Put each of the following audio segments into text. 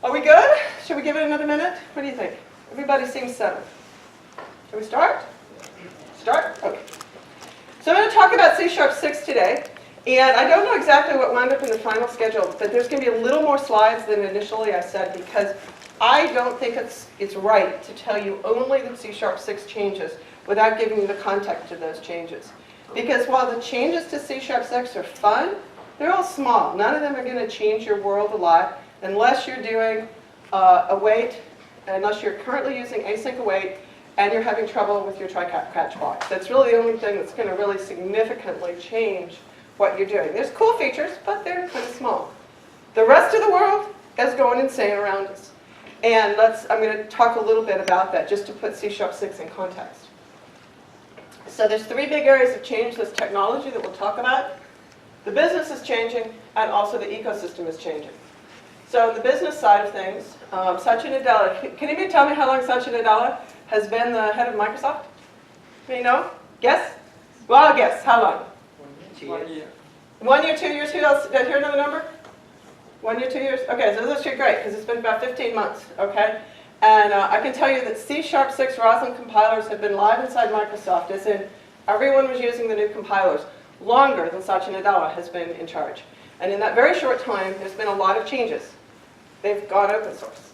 Are we good? Should we give it another minute? What do you think? Everybody seems settled. Shall we start? Start? Okay. So I'm going to talk about C#6 today. And I don't know exactly what wound up in the final schedule, but there's going to be a little more slides than initially I said, because I don't think it's right to tell you only the C#6 changes without giving you the context of those changes. Because while the changes to C#6 are fun, they're all small. None of them are going to change your world a lot unless you're doing await, unless you're currently using async await and you're having trouble with your try-catch block. That's really the only thing that's going to really significantly change what you're doing. There's cool features, but they're kind of small. The rest of the world is going insane around us. And I'm going to talk a little bit about that just to put C#6 in context. So there's three big areas of change. There's technology that we'll talk about. The business is changing, and also the ecosystem is changing. So on the business side of things, Satya Nadella, can anybody tell me how long Satya Nadella has been the head of Microsoft? You know? Guess? Well, I'll guess. How long? 1 year. 1 year, 2 years? Who else? Did I hear another number? 1 year, 2 years? Okay, so this is great, because it's been about 15 months, okay? And I can tell you that C#6 Roslyn compilers have been live inside Microsoft, as in everyone was using the new compilers longer than Satya Nadella has been in charge. And in that very short time, there's been a lot of changes. They've gone open source.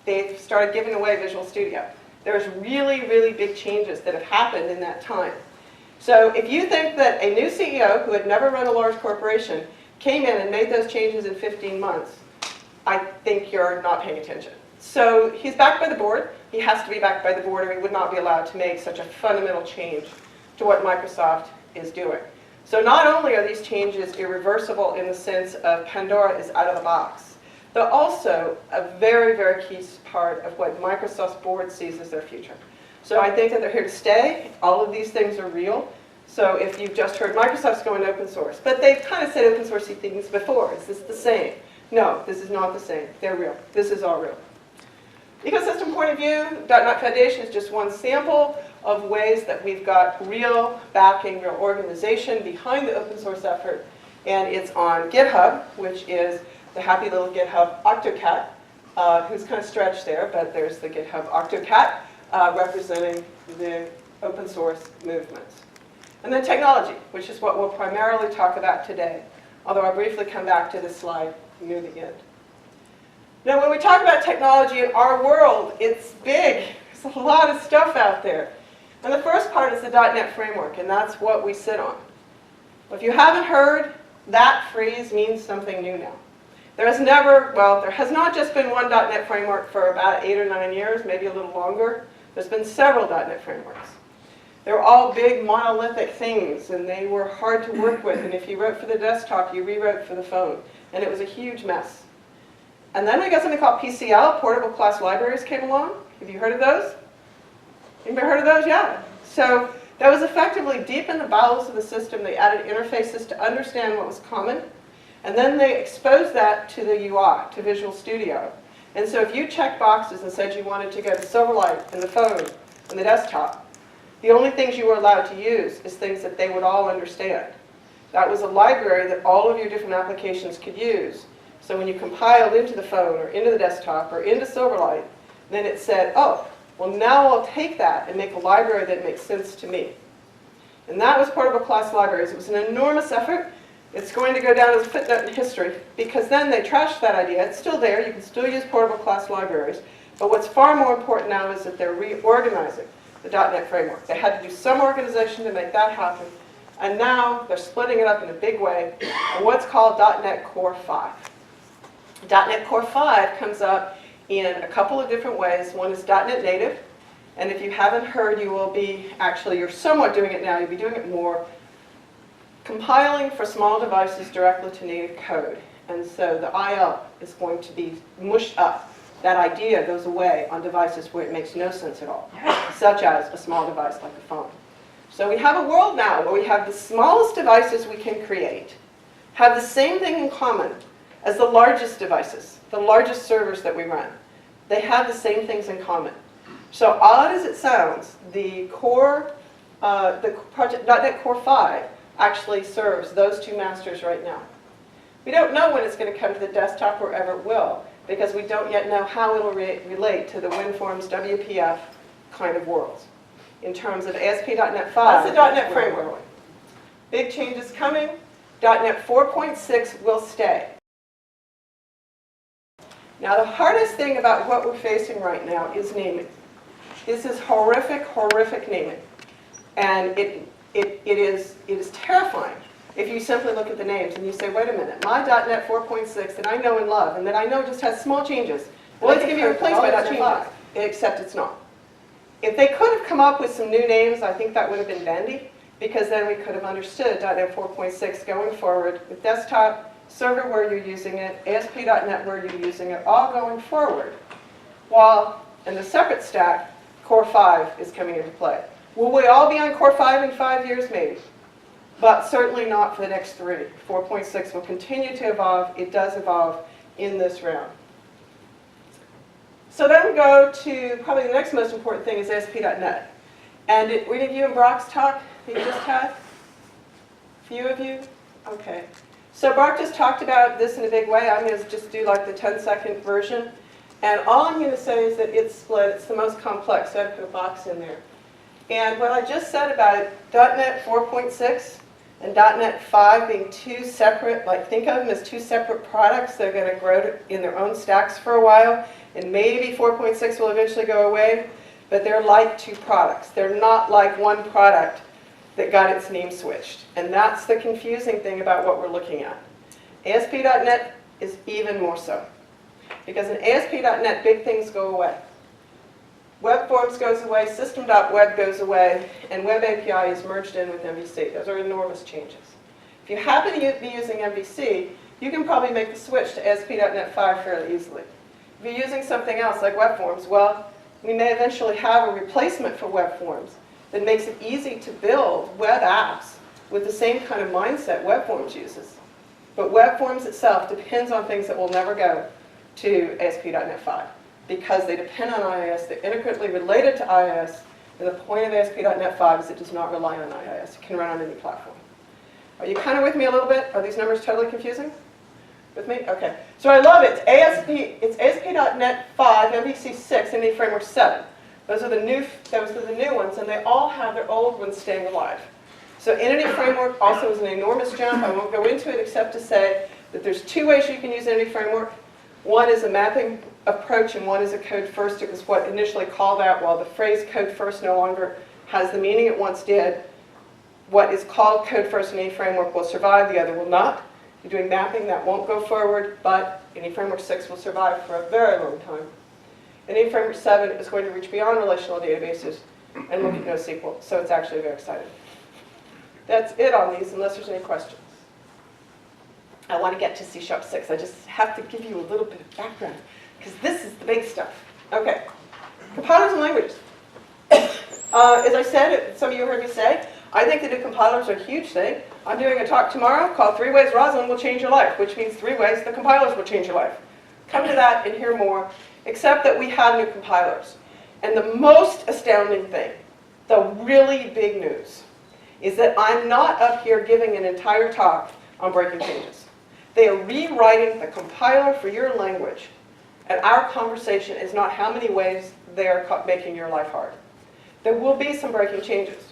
They've started giving away Visual Studio. There's really, really big changes that have happened in that time. So if you think that a new CEO who had never run a large corporation came in and made those changes in 15 months, I think you're not paying attention. So he's backed by the board. He has to be backed by the board, or he would not be allowed to make such a fundamental change to what Microsoft is doing. So not only are these changes irreversible in the sense of Pandora is out of the box, they're also a very, very key part of what Microsoft's board sees as their future. So I think that they're here to stay. All of these things are real. So if you've just heard Microsoft's going open source, but they've kind of said open sourcey things before. Is this the same? No, this is not the same. They're real. This is all real. Ecosystem point of view, .NET Foundation is just one sample of ways that we've got real backing, real organization behind the open source effort. And it's on GitHub, which is the happy little GitHub Octocat, who's kind of stretched there, but there's the GitHub Octocat representing the open source movements. And then technology, which is what we'll primarily talk about today, although I'll briefly come back to this slide near the end. Now, when we talk about technology in our world, it's big. There's a lot of stuff out there. And the first part is the .NET Framework, and that's what we sit on. If you haven't heard, that phrase means something new now. There has not just been one .NET Framework for about 8 or 9 years, maybe a little longer. There's been several .NET Frameworks. They were all big monolithic things, and they were hard to work with. And if you wrote for the desktop, you rewrote for the phone. And it was a huge mess. And then we got something called PCL, Portable Class Libraries, came along. Have you heard of those? Anybody heard of those? Yeah. So that was effectively deep in the bowels of the system. They added interfaces to understand what was common. And then they exposed that to the UI, to Visual Studio. And so if you checked boxes and said you wanted to go to Silverlight and the phone and the desktop, the only things you were allowed to use is things that they would all understand. That was a library that all of your different applications could use. So when you compiled into the phone or into the desktop or into Silverlight, then it said, oh, well now I'll take that and make a library that makes sense to me. And that was Portable Class Libraries. It was an enormous effort. It's going to go down as a footnote in history, because then they trashed that idea. It's still there. You can still use Portable Class Libraries. But what's far more important now is that they're reorganizing the .NET Framework. They had to do some organization to make that happen. And now they're splitting it up in a big way in what's called .NET Core 5. .NET Core 5 comes up in a couple of different ways. One is .NET Native. And if you haven't heard, you will be, actually, you're somewhat doing it now. You'll be doing it more. Compiling for small devices directly to native code. And so the IL is going to be mushed up. That idea goes away on devices where it makes no sense at all, such as a small device like a phone. So we have a world now where we have the smallest devices we can create, have the same thing in common as the largest devices, the largest servers that we run. They have the same things in common. So odd as it sounds, the core, the project .NET Core 5 actually serves those two masters right now. We don't know when it's going to come to the desktop or ever it will. because we don't yet know how it'll relate to the WinForms WPF kind of worlds. In terms of ASP.NET 5, that's the .NET Framework. Big changes coming. .NET 4.6 will stay. Now the hardest thing about what we're facing right now is naming. This is horrific, horrific naming. And it is terrifying if you simply look at the names and you say, wait a minute, my .NET 4.6 that I know and love and that I know just has small changes, well, it's going to be replaced by .NET 5, except it's not. If they could have come up with some new names, I think that would have been dandy, because then we could have understood .NET 4.6 going forward with desktop, server where you're using it, ASP.NET where you're using it, all going forward, while in the separate stack, Core 5 is coming into play. Will we all be on Core 5 in 5 years? Maybe. But certainly not for the next 3. 4.6 will continue to evolve. It does evolve in this round. So then we go to probably the next most important thing is ASP.NET. And were any of you in Brock's talk that you just had? A few of you? Okay. So Brock just talked about this in a big way. I'm going to just do like the 10-second version. And all I'm going to say is that it's split. It's the most complex, so I put a box in there. And what I just said about .NET 4.6 and .NET 5 being two separate, like think of them as two separate products. They're going to grow in their own stacks for a while. And maybe 4.6 will eventually go away. But they're like two products. They're not like one product that got its name switched. And that's the confusing thing about what we're looking at. ASP.NET is even more so. Because in ASP.NET, big things go away. Web Forms goes away, System.web goes away, and Web API is merged in with MVC. Those are enormous changes. If you happen to be using MVC, you can probably make the switch to ASP.NET 5 fairly easily. If you're using something else like Web Forms, well, we may eventually have a replacement for Web Forms that makes it easy to build web apps with the same kind of mindset Web Forms uses. But Web Forms itself depends on things that will never go to ASP.NET 5 because they depend on IIS, they're intricately related to IIS, and the point of ASP.NET 5 is it does not rely on IIS. It can run on any platform. Are you kind of with me a little bit? Are these numbers totally confusing? With me? Okay. So I love it. It's ASP.NET 5, MVC 6, and Framework 7. Those are the new ones, and they all have their old ones staying alive. So Entity Framework also is an enormous jump. I won't go into it except to say that there's two ways you can use Entity Framework. One is a mapping approach, and one is a code first. It was what initially called out, while the phrase code first no longer has the meaning it once did. What is called code first in any framework will survive, the other will not. You're doing mapping, that won't go forward, but any Framework 6 will survive for a very long time. Any Framework 7 is going to reach beyond relational databases and look at NoSQL, so it's actually very exciting. That's it on these, unless there's any questions. I want to get to C# 6. I just have to give you a little bit of background, because this is the big stuff. Okay, compilers and languages. As I said, some of you heard me say, I think the new compilers are a huge thing. I'm doing a talk tomorrow called 3 Ways Roslyn Will Change Your Life, which means 3 ways the compilers will change your life. Come to that and hear more, except that we have new compilers. And the most astounding thing, the really big news, is that I'm not up here giving an entire talk on breaking changes. They are rewriting the compiler for your language. And our conversation is not how many ways they are making your life hard. There will be some breaking changes.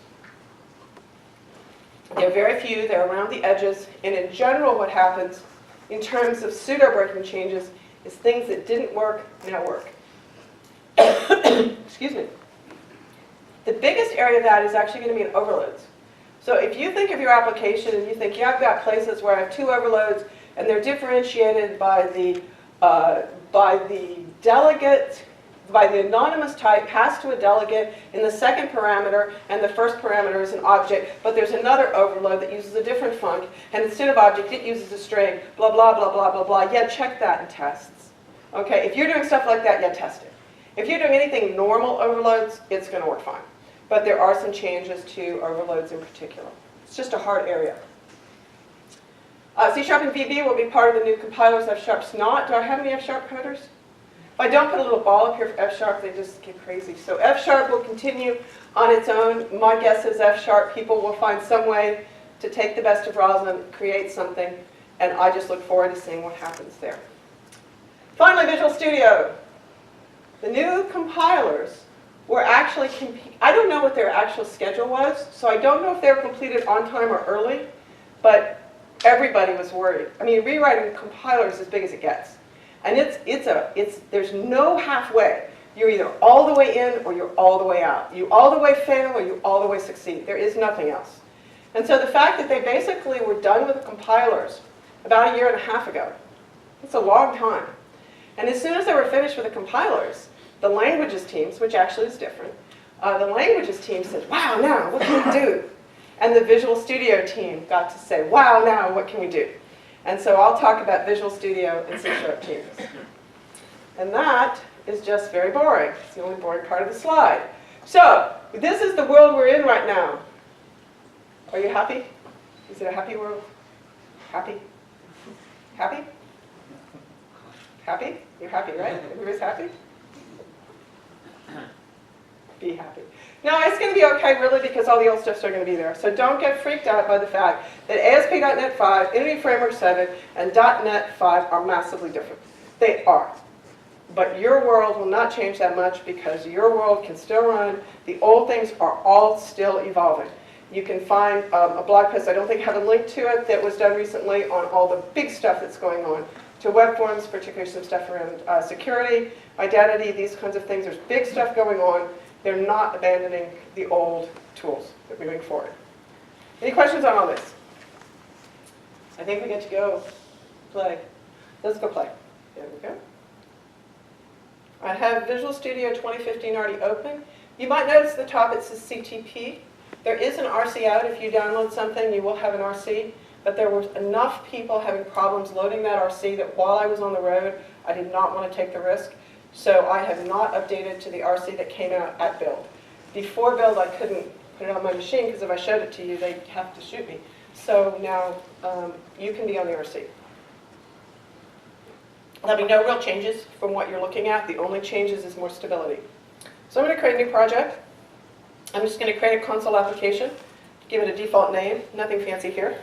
They're very few, they're around the edges, and in general what happens in terms of pseudo-breaking changes is things that didn't work now work. Excuse me. The biggest area of that is actually going to be in overloads. So if you think of your application and you think, yeah, I've got places where I have 2 overloads and they're differentiated by the delegate, by the anonymous type passed to a delegate in the second parameter, and the first parameter is an object, but there's another overload that uses a different func, and instead of object, it uses a string, blah, blah, blah, blah, blah, blah. Yeah, check that in tests. Okay, if you're doing stuff like that, yeah, test it. If you're doing anything normal overloads, it's going to work fine. But there are some changes to overloads in particular. It's just a hard area. C# and VB will be part of the new compilers. F#'s not. Do I have any F# coders? If I don't put a little ball up here for F#, they just get crazy. So F# will continue on its own. My guess is F# people will find some way to take the best of Roslyn, create something, and I just look forward to seeing what happens there. Finally, visualization. Studio. The new compilers were actually, I don't know what their actual schedule was, so I don't know if they were completed on time or early, but everybody was worried. I mean, rewriting compilers is as big as it gets. And there's no halfway. You're either all the way in or you're all the way out. You all the way fail or you all the way succeed. There is nothing else. And so the fact that they basically were done with the compilers about 1.5 years ago, it's a long time. And as soon as they were finished with the compilers, the languages teams, which actually is different, the languages team said, wow, now, what can we do? And the Visual Studio team got to say, wow, now, what can we do? And so I'll talk about Visual Studio and C# teams. And that is just very boring. It's the only boring part of the slide. So this is the world we're in right now. Are you happy? Is it a happy world? Happy? Happy? Happy? You're happy, right? Everybody's happy? Be happy. No, it's going to be okay, really, because all the old stuff's still going to be there. So don't get freaked out by the fact that ASP.NET 5, Entity Framework 7, and .NET 5 are massively different. They are. But your world will not change that much because your world can still run. The old things are all still evolving. You can find a blog post, I don't think I have a link to it, that was done recently on all the big stuff that's going on to web forms, particularly some stuff around security, identity, these kinds of things. There's big stuff going on. They're not abandoning the old tools. They're moving forward. Any questions on all this? I think we get to go play. Let's go play. There we go. I have Visual Studio 2015 already open. You might notice at the top it says CTP. There is an RC out. If you download something, you will have an RC. But there were enough people having problems loading that RC that while I was on the road, I did not want to take the risk. So I have not updated to the RC that came out at build. Before build, I couldn't put it on my machine because if I showed it to you, they'd have to shoot me. So now you can be on the RC. There'll be no real changes from what you're looking at. The only changes is more stability. So I'm going to create a new project. I'm just going to create a console application, give it a default name, nothing fancy here.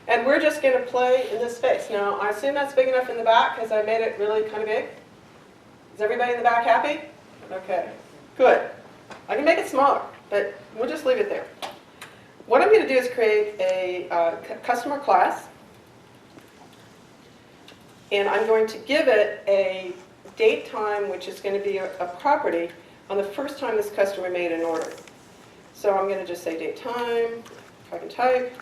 And we're just going to play in this space. Now, I assume that's big enough in the back because I made it really kind of big. Is everybody in the back happy? Okay, good. I can make it smaller, but we'll just leave it there. What I'm going to do is create a customer class. And I'm going to give it a date time, which is going to be a property on the first time this customer made an order. So I'm going to just say date time, if I can type,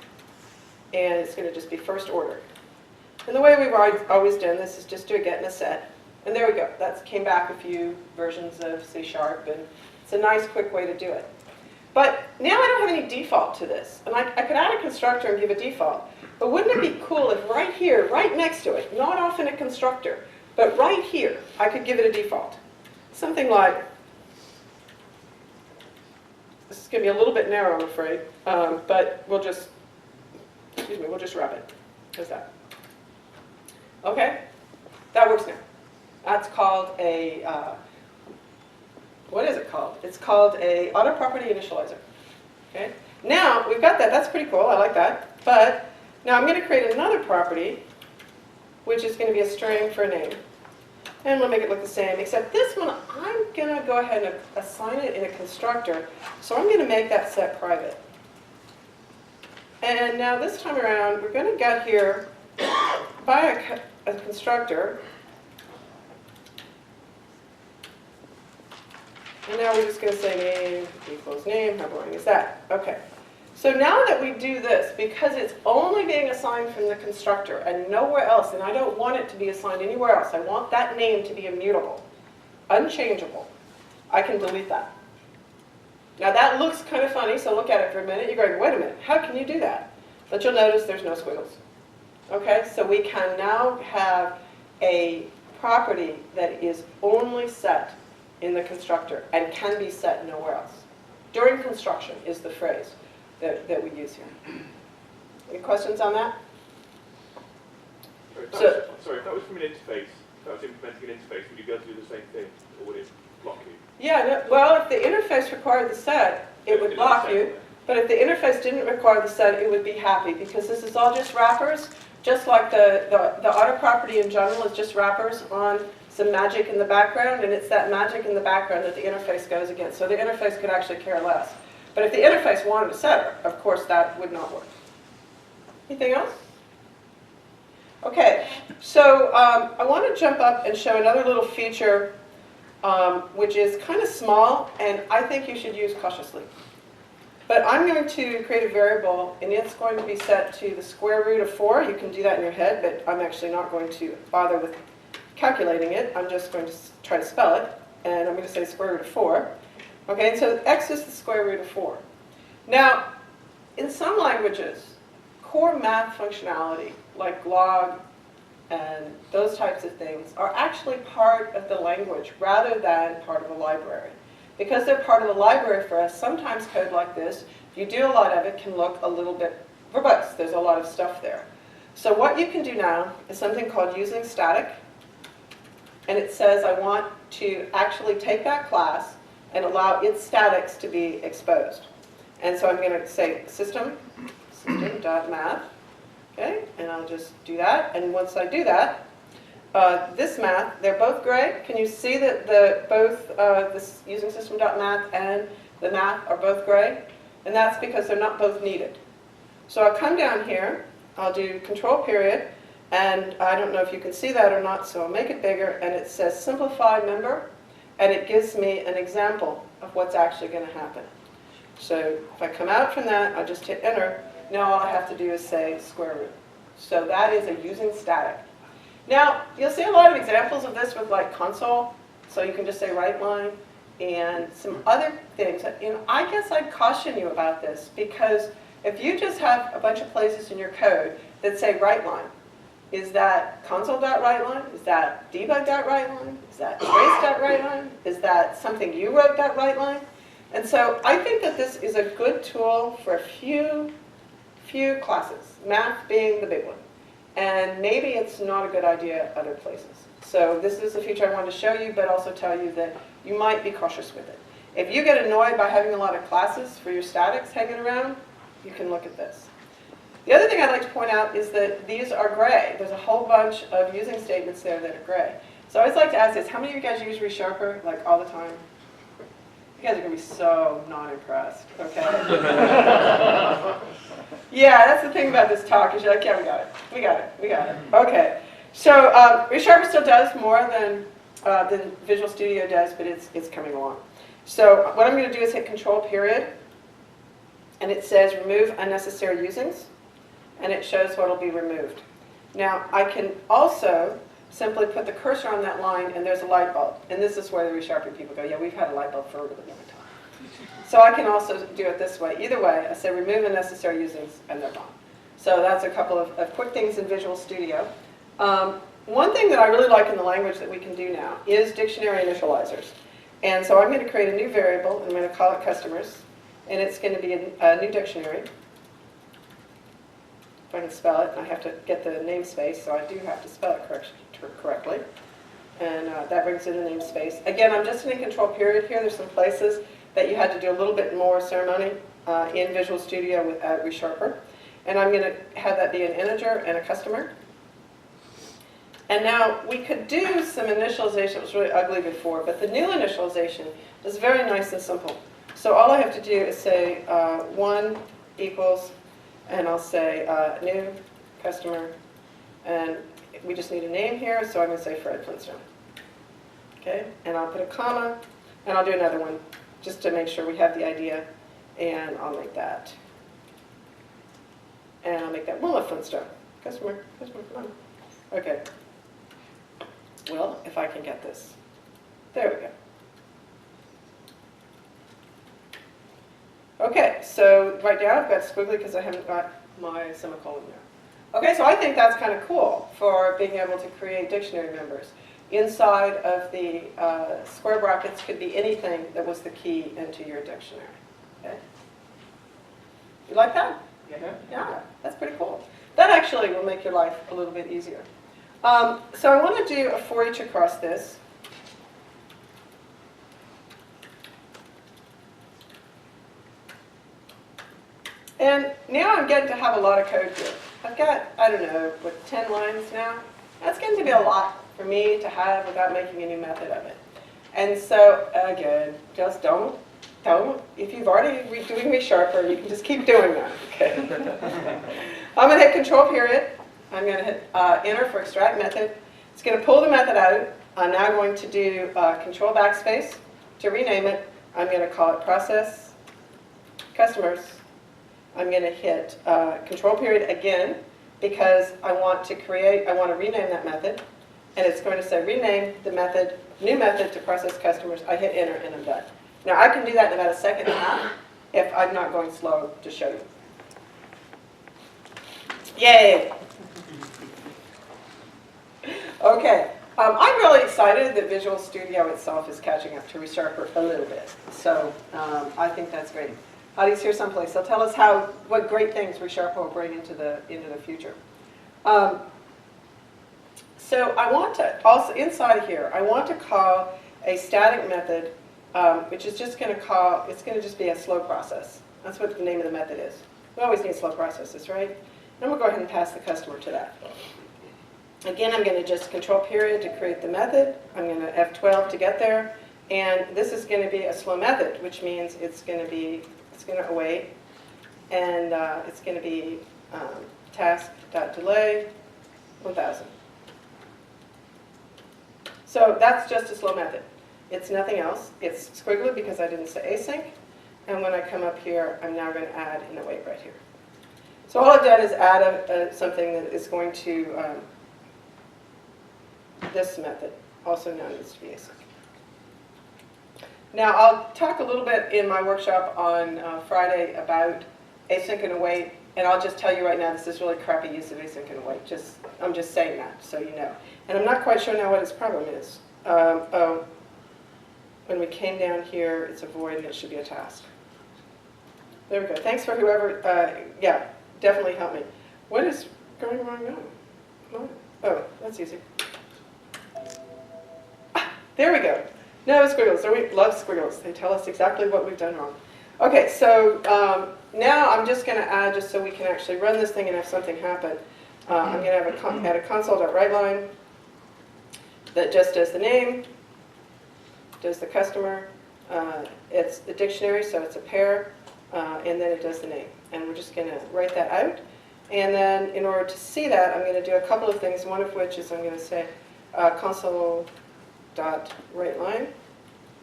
and it's going to just be first order. And the way we've always done this is just do a get and a set. And there we go. That came back a few versions of C#, and it's a nice, quick way to do it. But now I don't have any default to this. And I could add a constructor and give a default. But wouldn't it be cool if right here, right next to it, not off in a constructor, but right here, I could give it a default? Something like, this is going to be a little bit narrow, I'm afraid, but we'll just wrap it. How's that? Okay, that works now. That's called a, what is it called? It's called a auto property initializer. Okay. Now we've got that. That's pretty cool. I like that. But now I'm going to create another property, which is going to be a string for a name. And we'll make it look the same, except this one, I'm going to go ahead and assign it in a constructor. So I'm going to make that set private. And now this time around, we're going to get here by a constructor. And now we're just going to say name equals name. How boring is that? Okay. So now that we do this, because it's only being assigned from the constructor and nowhere else, and I don't want it to be assigned anywhere else, I want that name to be immutable, unchangeable, I can delete that. Now that looks kind of funny, so look at it for a minute. You're going, wait a minute, how can you do that? But you'll notice there's no squiggles. Okay, so we can now have a property that is only set in the constructor and can be set nowhere else. During construction is the phrase that we use here. Any questions on that? Sorry, if that was from an interface, if that was implementing an interface, would you be able to do the same thing, or would it block you? Yeah, no, well, if the interface required the set, it would block you. But if the interface didn't require the set, it would be happy, because this is all just wrappers just like the auto property in general is just wrappers on some magic in the background, and it's that magic in the background that the interface goes against. So the interface could actually care less. But if the interface wanted a setter, of course that would not work. Anything else? Okay, so I want to jump up and show another little feature which is kind of small, and I think you should use cautiously. But I'm going to create a variable, and it's going to be set to the square root of 4. You can do that in your head, but I'm actually not going to bother with calculating it. I'm just going to try to spell it, and I'm going to say square root of 4. Okay, and so x is the square root of 4. Now, in some languages, core math functionality, like log and those types of things, are actually part of the language rather than part of a library. Because they're part of the library for us, sometimes code like this, if you do a lot of it, can look a little bit verbose. There's a lot of stuff there. So what you can do now is something called using static. And it says I want to actually take that class and allow its statics to be exposed. And so I'm going to say system.math. Okay, and I'll just do that. And once I do that, this math, they're both gray. Can you see that both this using system.math and the math are both gray? And that's because they're not both needed. So I'll come down here, I'll do control period, and I don't know if you can see that or not, so I'll make it bigger, and it says simplify member, and it gives me an example of what's actually going to happen. So if I come out from that, I'll just hit enter. Now all I have to do is say square root. So that is a using static. Now, you'll see a lot of examples of this with like console. So you can just say write line and some other things. And I guess I'd caution you about this, because if you just have a bunch of places in your code that say write line, is that console.writeLine? Is that debug.writeLine? Is that trace.writeLine? Is that something you wrote.writeLine? And so I think that this is a good tool for a few classes, math being the big one. And maybe it's not a good idea other places. So this is a feature I wanted to show you, but also tell you that you might be cautious with it. If you get annoyed by having a lot of classes for your statics hanging around, you can look at this. The other thing I'd like to point out is that these are gray. There's a whole bunch of using statements there that are gray. So I always like to ask this, how many of you guys use resharper like all the time? You guys are going to be so not impressed, okay? Yeah, that's the thing about this talk, is you're like, yeah, we got it. Okay, so resharper still does more than Visual Studio does, but it's coming along. So what I'm going to do is hit control period, and it says remove unnecessary usings, and it shows what will be removed. Now, I can also simply put the cursor on that line, and there's a light bulb. And this is where the resharper people go, yeah, we've had a light bulb for a really long time. So I can also do it this way. Either way, I say remove unnecessary usings, and they're gone. So that's a couple of quick things in Visual Studio. One thing that I really like in the language that we can do now is dictionary initializers. And so I'm going to create a new variable. I'm going to call it customers. And it's going to be a new dictionary. If I can spell it, I have to get the namespace, so I do have to spell it correctly. And that brings in a namespace. Again, I'm just hitting control period here. There's some places that you had to do a little bit more ceremony in Visual Studio with resharper. And I'm going to have that be an integer and a customer. And now we could do some initialization. It was really ugly before, but the new initialization is very nice and simple. So all I have to do is say 1 equals, and I'll say new customer, and we just need a name here, so I'm going to say Fred Flintstone. Okay, and I'll put a comma, and I'll do another one just to make sure we have the idea, and I'll make that. And I'll make that Wilma Flintstone. Customer, come on. Okay. Well, if I can get this. There we go. Okay, so right now I've got squiggly because I haven't got my semicolon there. Okay, so I think that's kind of cool for being able to create dictionary members. Inside of the square brackets could be anything that was the key into your dictionary. Okay? You like that? Yeah, that's pretty cool. That actually will make your life a little bit easier. So I want to do a for each across this. And now I'm getting to have a lot of code here. I've got, I don't know, what, 10 lines now? That's going to be a lot for me to have without making a new method of it. And so, again, just don't. If you've already doing ReSharper, you can just keep doing that, okay? I'm going to hit control period. I'm going to hit enter for extract method. It's going to pull the method out. I'm now going to do control backspace to rename it. I'm going to call it process customers. I'm going to hit control period again because I want to rename that method. And it's going to say rename the method, new method to process customers. I hit enter and I'm done. Now I can do that in about a second and a half if I'm not going slow to show you. Yay! Okay, I'm really excited that Visual Studio itself is catching up to ReSharper a little bit. So I think that's great. Hadi's here someplace. So tell us what great things ReSharper will bring into the future. So I want to also inside here, I want to call a static method, which is just going to call. It's going to just be a slow process. That's what the name of the method is. We always need slow processes, right? And we'll go ahead and pass the customer to that. Again, I'm going to just control period to create the method. I'm going to F12 to get there. And this is going to be a slow method, which means it's going to await. And it's going to be task.delay 1000. So that's just a slow method. It's nothing else. It's squiggly because I didn't say async. And when I come up here, I'm now going to add an await right here. So all I've done is add something that is going to this method, also known as to be async. Now I'll talk a little bit in my workshop on Friday about async and await, and I'll just tell you right now this is really crappy use of async and await. I'm just saying that so you know. And I'm not quite sure now what its problem is. When we came down here, it's a void and it should be a task. There we go. Thanks for whoever, yeah, definitely help me. What is going wrong now? Come on. Oh, that's easy. There we go. No squiggles. So we love squiggles. They tell us exactly what we've done wrong. Okay, so now I'm just going to add, just so we can actually run this thing and have something happen, I'm going to have add a console.writeLine that just does the name, does the customer, it's the dictionary, so it's a pair, and then it does the name. And we're just going to write that out. And then in order to see that, I'm going to do a couple of things, one of which is I'm going to say console.writeLine,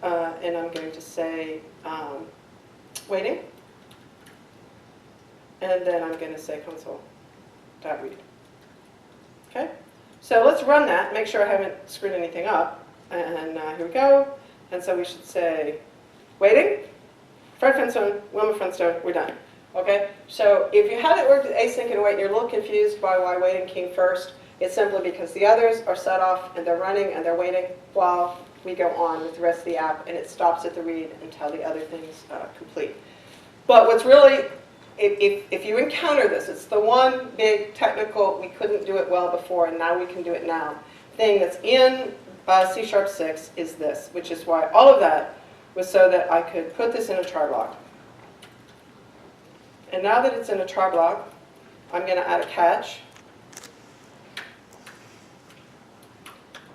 and I'm going to say waiting, and then I'm going to say console.read. Okay? So let's run that, make sure I haven't screwed anything up, and here we go. And so we should say waiting, Fred Flintstone, Wilma Flintstone, we're done. Okay? So if you haven't worked with async and await and you're a little confused by why waiting came first, it's simply because the others are set off and they're running and they're waiting while we go on with the rest of the app, and it stops at the read until the other things complete. But what's really, if you encounter this, it's the one big technical, we couldn't do it well before and now we can do it now, thing that's in C#6 is this, which is why all of that was so that I could put this in a char block. And now that it's in a char block, I'm going to add a catch.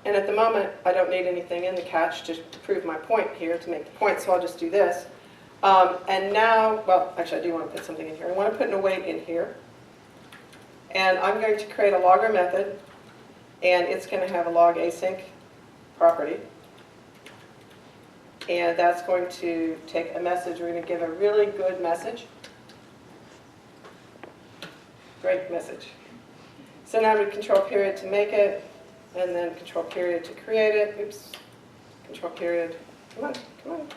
And at the moment, I don't need anything in the catch to prove my point here, to make the point, so I'll just do this. And now, well, actually I do want to put something in here. I want to put an await in here. And I'm going to create a logger method, and it's going to have a log async property. And that's going to take a message. We're going to give a really good message. Great message. So now we control period to make it, and then control period to create it. Oops. Control period. Come on, come on.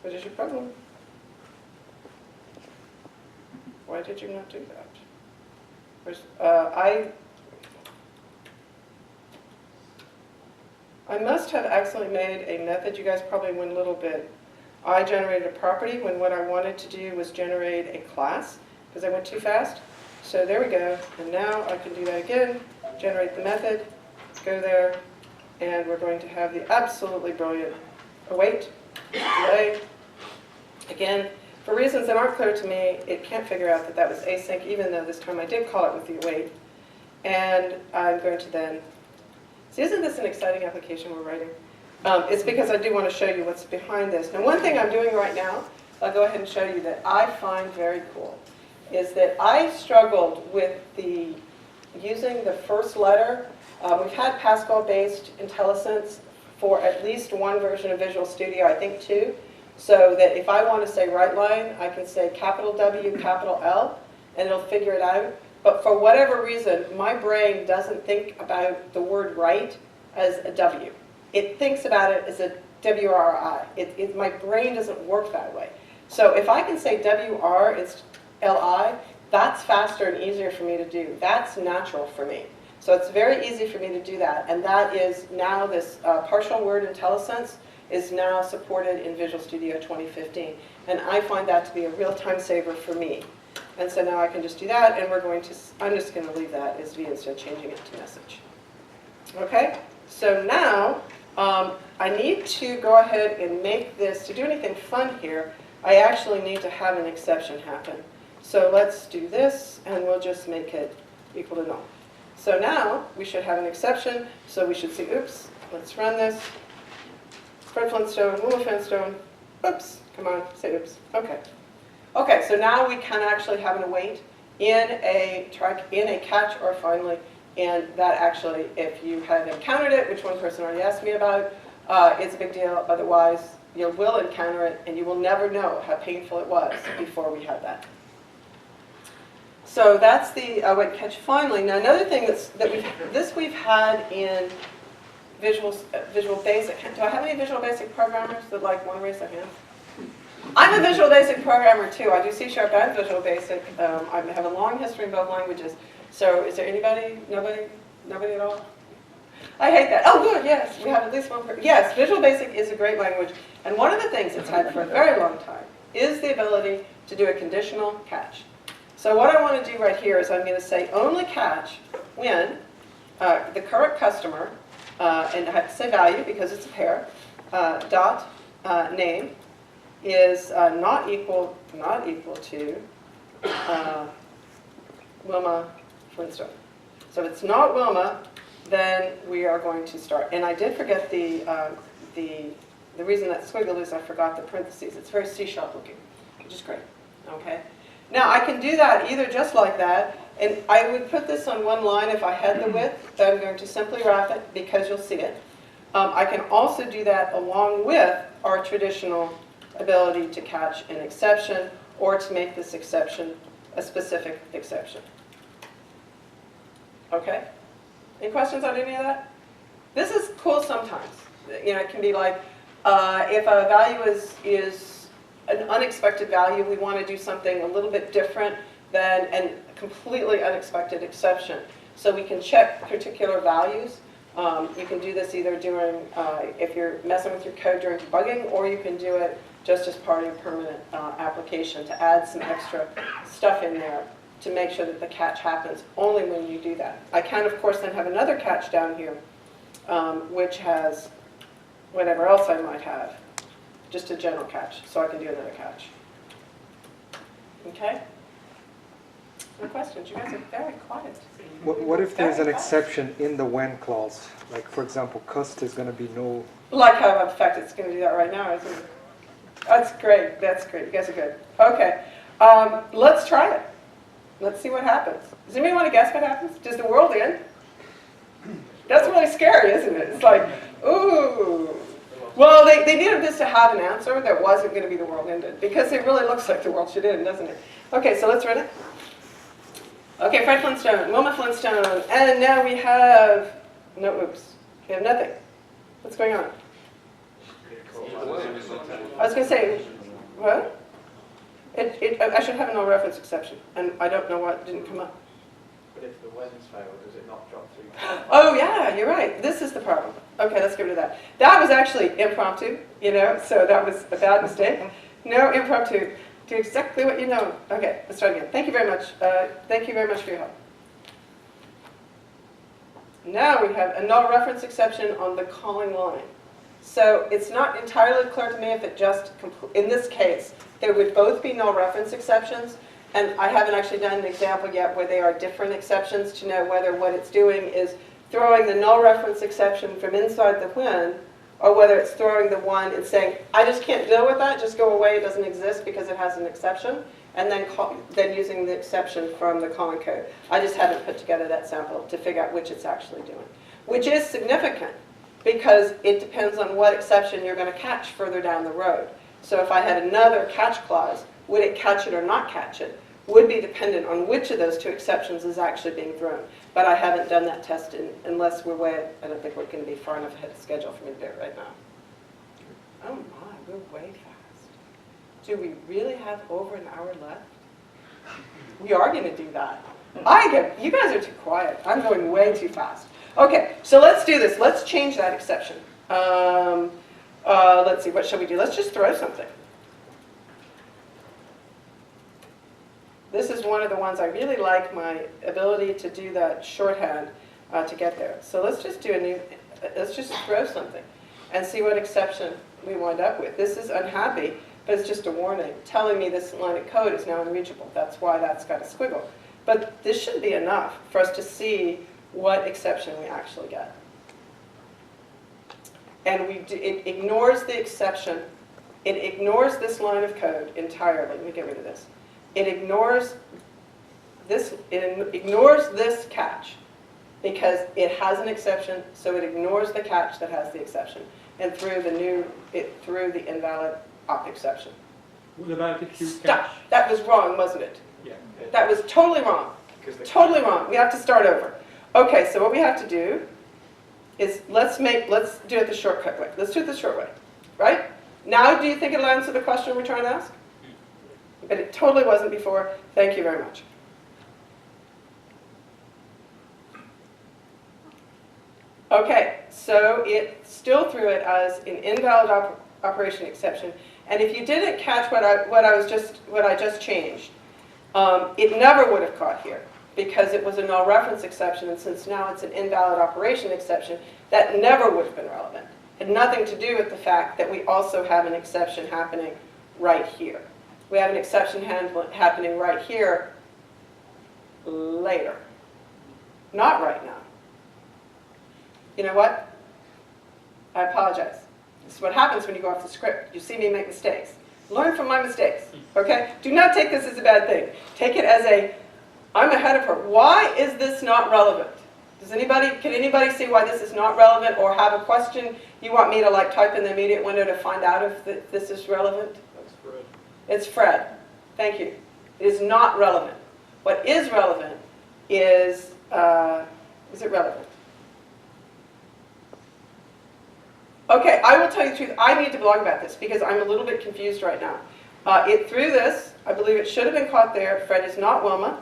What is your problem? Why did you not do that? I must have accidentally made a method. You guys probably went a little bit. I generated a property when what I wanted to do was generate a class because I went too fast. So there we go. And now I can do that again. Generate the method. Go there. And we're going to have the absolutely brilliant await, delay. Again, For reasons that aren't clear to me, it can't figure out that that was async, even though this time I did call it with the await. And I'm going to then, see, isn't this an exciting application we're writing? It's because I do want to show you what's behind this. Now, one thing I'm doing right now, I'll go ahead and show you that I find very cool, is that I struggled with using the first letter. We've had Pascal-based IntelliSense for at least one version of Visual Studio, I think two, so that if I want to say right line, I can say capital W, capital L, and it'll figure it out. But for whatever reason, my brain doesn't think about the word right as a W. It thinks about it as a W-R-I. My brain doesn't work that way. So if I can say W-R, it's L-I, that's faster and easier for me to do. That's natural for me. So it's very easy for me to do that. And that is now this partial word IntelliSense is now supported in Visual Studio 2015. And I find that to be a real time saver for me. And so now I can just do that, and I'm just going to leave that as V instead of changing it to message. Okay? So now I need to go ahead and make this, to do anything fun here, I actually need to have an exception happen. So let's do this, and we'll just make it equal to null. So now we should have an exception, so we should see, oops, let's run this. Fred Flintstone, Wilma Flintstone, oops, come on, say oops, okay. Okay, so now we can actually have an await in a catch or finally, and that actually, if you had encountered it, which one person already asked me about, it's a big deal. Otherwise, you will encounter it, and you will never know how painful it was before we had that. So that's the await catch finally. Now another thing we've had in Visual Basic. Do I have any Visual Basic programmers that want to raise their hands? I'm a Visual Basic programmer too. I do C# and Visual Basic. I have a long history in both languages. So is there anybody? Nobody? Nobody at all? I hate that. Oh good, yes. We have at least one person. Yes, Visual Basic is a great language. And one of the things it's had for a very long time is the ability to do a conditional catch. So what I want to do right here is I'm going to say only catch when the current customer, and I have to say value because it's a pair, dot name is not equal to Wilma Flintstone. So if it's not Wilma, then we are going to start. And I did forget the reason that squiggle is I forgot the parentheses. It's very C# looking, which is great. Okay. Now I can do that either just like that, and I would put this on one line if I had the width. But I'm going to simply wrap it because you'll see it. I can also do that along with our traditional ability to catch an exception or to make this exception a specific exception. Okay? Any questions on any of that? This is cool sometimes. You know, it can be like if a value is an unexpected value, we want to do something a little bit different than a completely unexpected exception. So we can check particular values. You can do this either during, if you're messing with your code during debugging, or you can do it just as part of your permanent application to add some extra stuff in there to make sure that the catch happens only when you do that. I can, of course, then have another catch down here, which has whatever else I might have, just a general catch, so I can do another catch. Okay? No questions? You guys are very quiet. What if there's an exception in the when clause? Like, for example, cust is going to be no... Like how, in fact, it's going to do that right now, isn't it? That's great. That's great. You guys are good. Okay. Let's try it. Let's see what happens. Does anybody want to guess what happens? Does the world end? That's really scary, isn't it? It's like, ooh. Well, they needed this to have an answer that wasn't going to be the world ended, because it really looks like the world should end, doesn't it? Okay, so let's run it. Okay, Fred Flintstone, Wilma Flintstone, and now we have, no, oops, we have nothing. What's going on? I was going to say, what? I should have a null reference exception, and I don't know what didn't come up. But if the when's fail, does it not drop through? Oh yeah, you're right. This is the problem. Okay, let's get rid of that. That was actually impromptu, you know, so that was a bad mistake. No, impromptu. Do exactly what you know. Okay, let's try again. Thank you very much. Thank you very much for your help. Now we have a null reference exception on the calling line. So it's not entirely clear to me if it just, in this case, there would both be null reference exceptions, and I haven't actually done an example yet where they are different exceptions to know whether what it's doing is throwing the null reference exception from inside the when, or whether it's throwing the one and saying, I just can't deal with that, just go away, it doesn't exist because it has an exception, and then using the exception from the common code. I just haven't put together that sample to figure out which it's actually doing, which is significant because it depends on what exception you're going to catch further down the road. So if I had another catch clause, would it catch it or not catch it, would be dependent on which of those two exceptions is actually being thrown. But I haven't done that test unless we're way, I don't think we're going to be far enough ahead of schedule for me to do it right now. Oh my, we're way fast. Do we really have over an hour left? We are going to do that. You guys are too quiet. I'm going way too fast. Okay, so let's do this. Let's change that exception. Let's see, what shall we do? Let's just throw something. This is one of the ones I really like, my ability to do that shorthand to get there. So let's just do let's just throw something and see what exception we wind up with. This is unhappy, but it's just a warning telling me this line of code is now unreachable. That's why that's got a squiggle. But this should be enough for us to see what exception we actually get. And it ignores the exception. It ignores this line of code entirely. Let me get rid of this. It ignores this catch because it has an exception, so it ignores the catch that has the exception and threw the invalid op exception. What about if you Stop! That was wrong, wasn't it? Yeah. That was totally wrong. Totally wrong. We have to start over. Okay, so what we have to do is let's do it the shortcut way. Let's do it the short way, right? Now, do you think it'll answer the question we're trying to ask? But it totally wasn't before. Thank you very much. Okay, so it still threw it as an invalid operation exception. And if you didn't catch what I just changed, it never would have caught here because it was a null reference exception, and since now it's an invalid operation exception, that never would have been relevant. It had nothing to do with the fact that we also have an exception happening right here. We have an exception happening right here later, not right now. You know what? I apologize. This is what happens when you go off the script. You see me make mistakes. Learn from my mistakes, okay? Do not take this as a bad thing. Take it as I'm ahead of her. Why is this not relevant? Can anybody see why this is not relevant or have a question you want me to type in the immediate window to find out if this is relevant? That's Fred. It's Fred. Thank you. It is not relevant. What is relevant is it relevant? Okay, I will tell you the truth. I need to blog about this because I'm a little bit confused right now. It threw this. I believe it should have been caught there. Fred is not Wilma.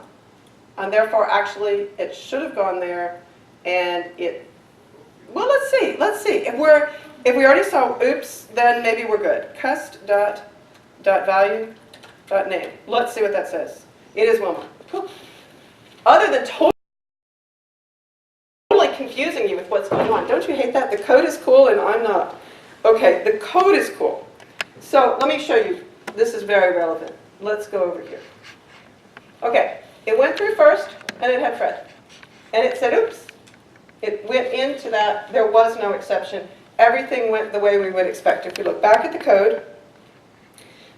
And therefore, actually, it should have gone there. And well, let's see. Let's see. If we already saw oops, then maybe we're good. Cust.value.name. Let's see what that says. It is Wilma. Other than totally confusing you with what's going on. Don't you hate that? The code is cool and I'm not. Okay, the code is cool. So let me show you. This is very relevant. Let's go over here. Okay, it went through first and it had Fred. And it said, oops. It went into that. There was no exception. Everything went the way we would expect. If we look back at the code,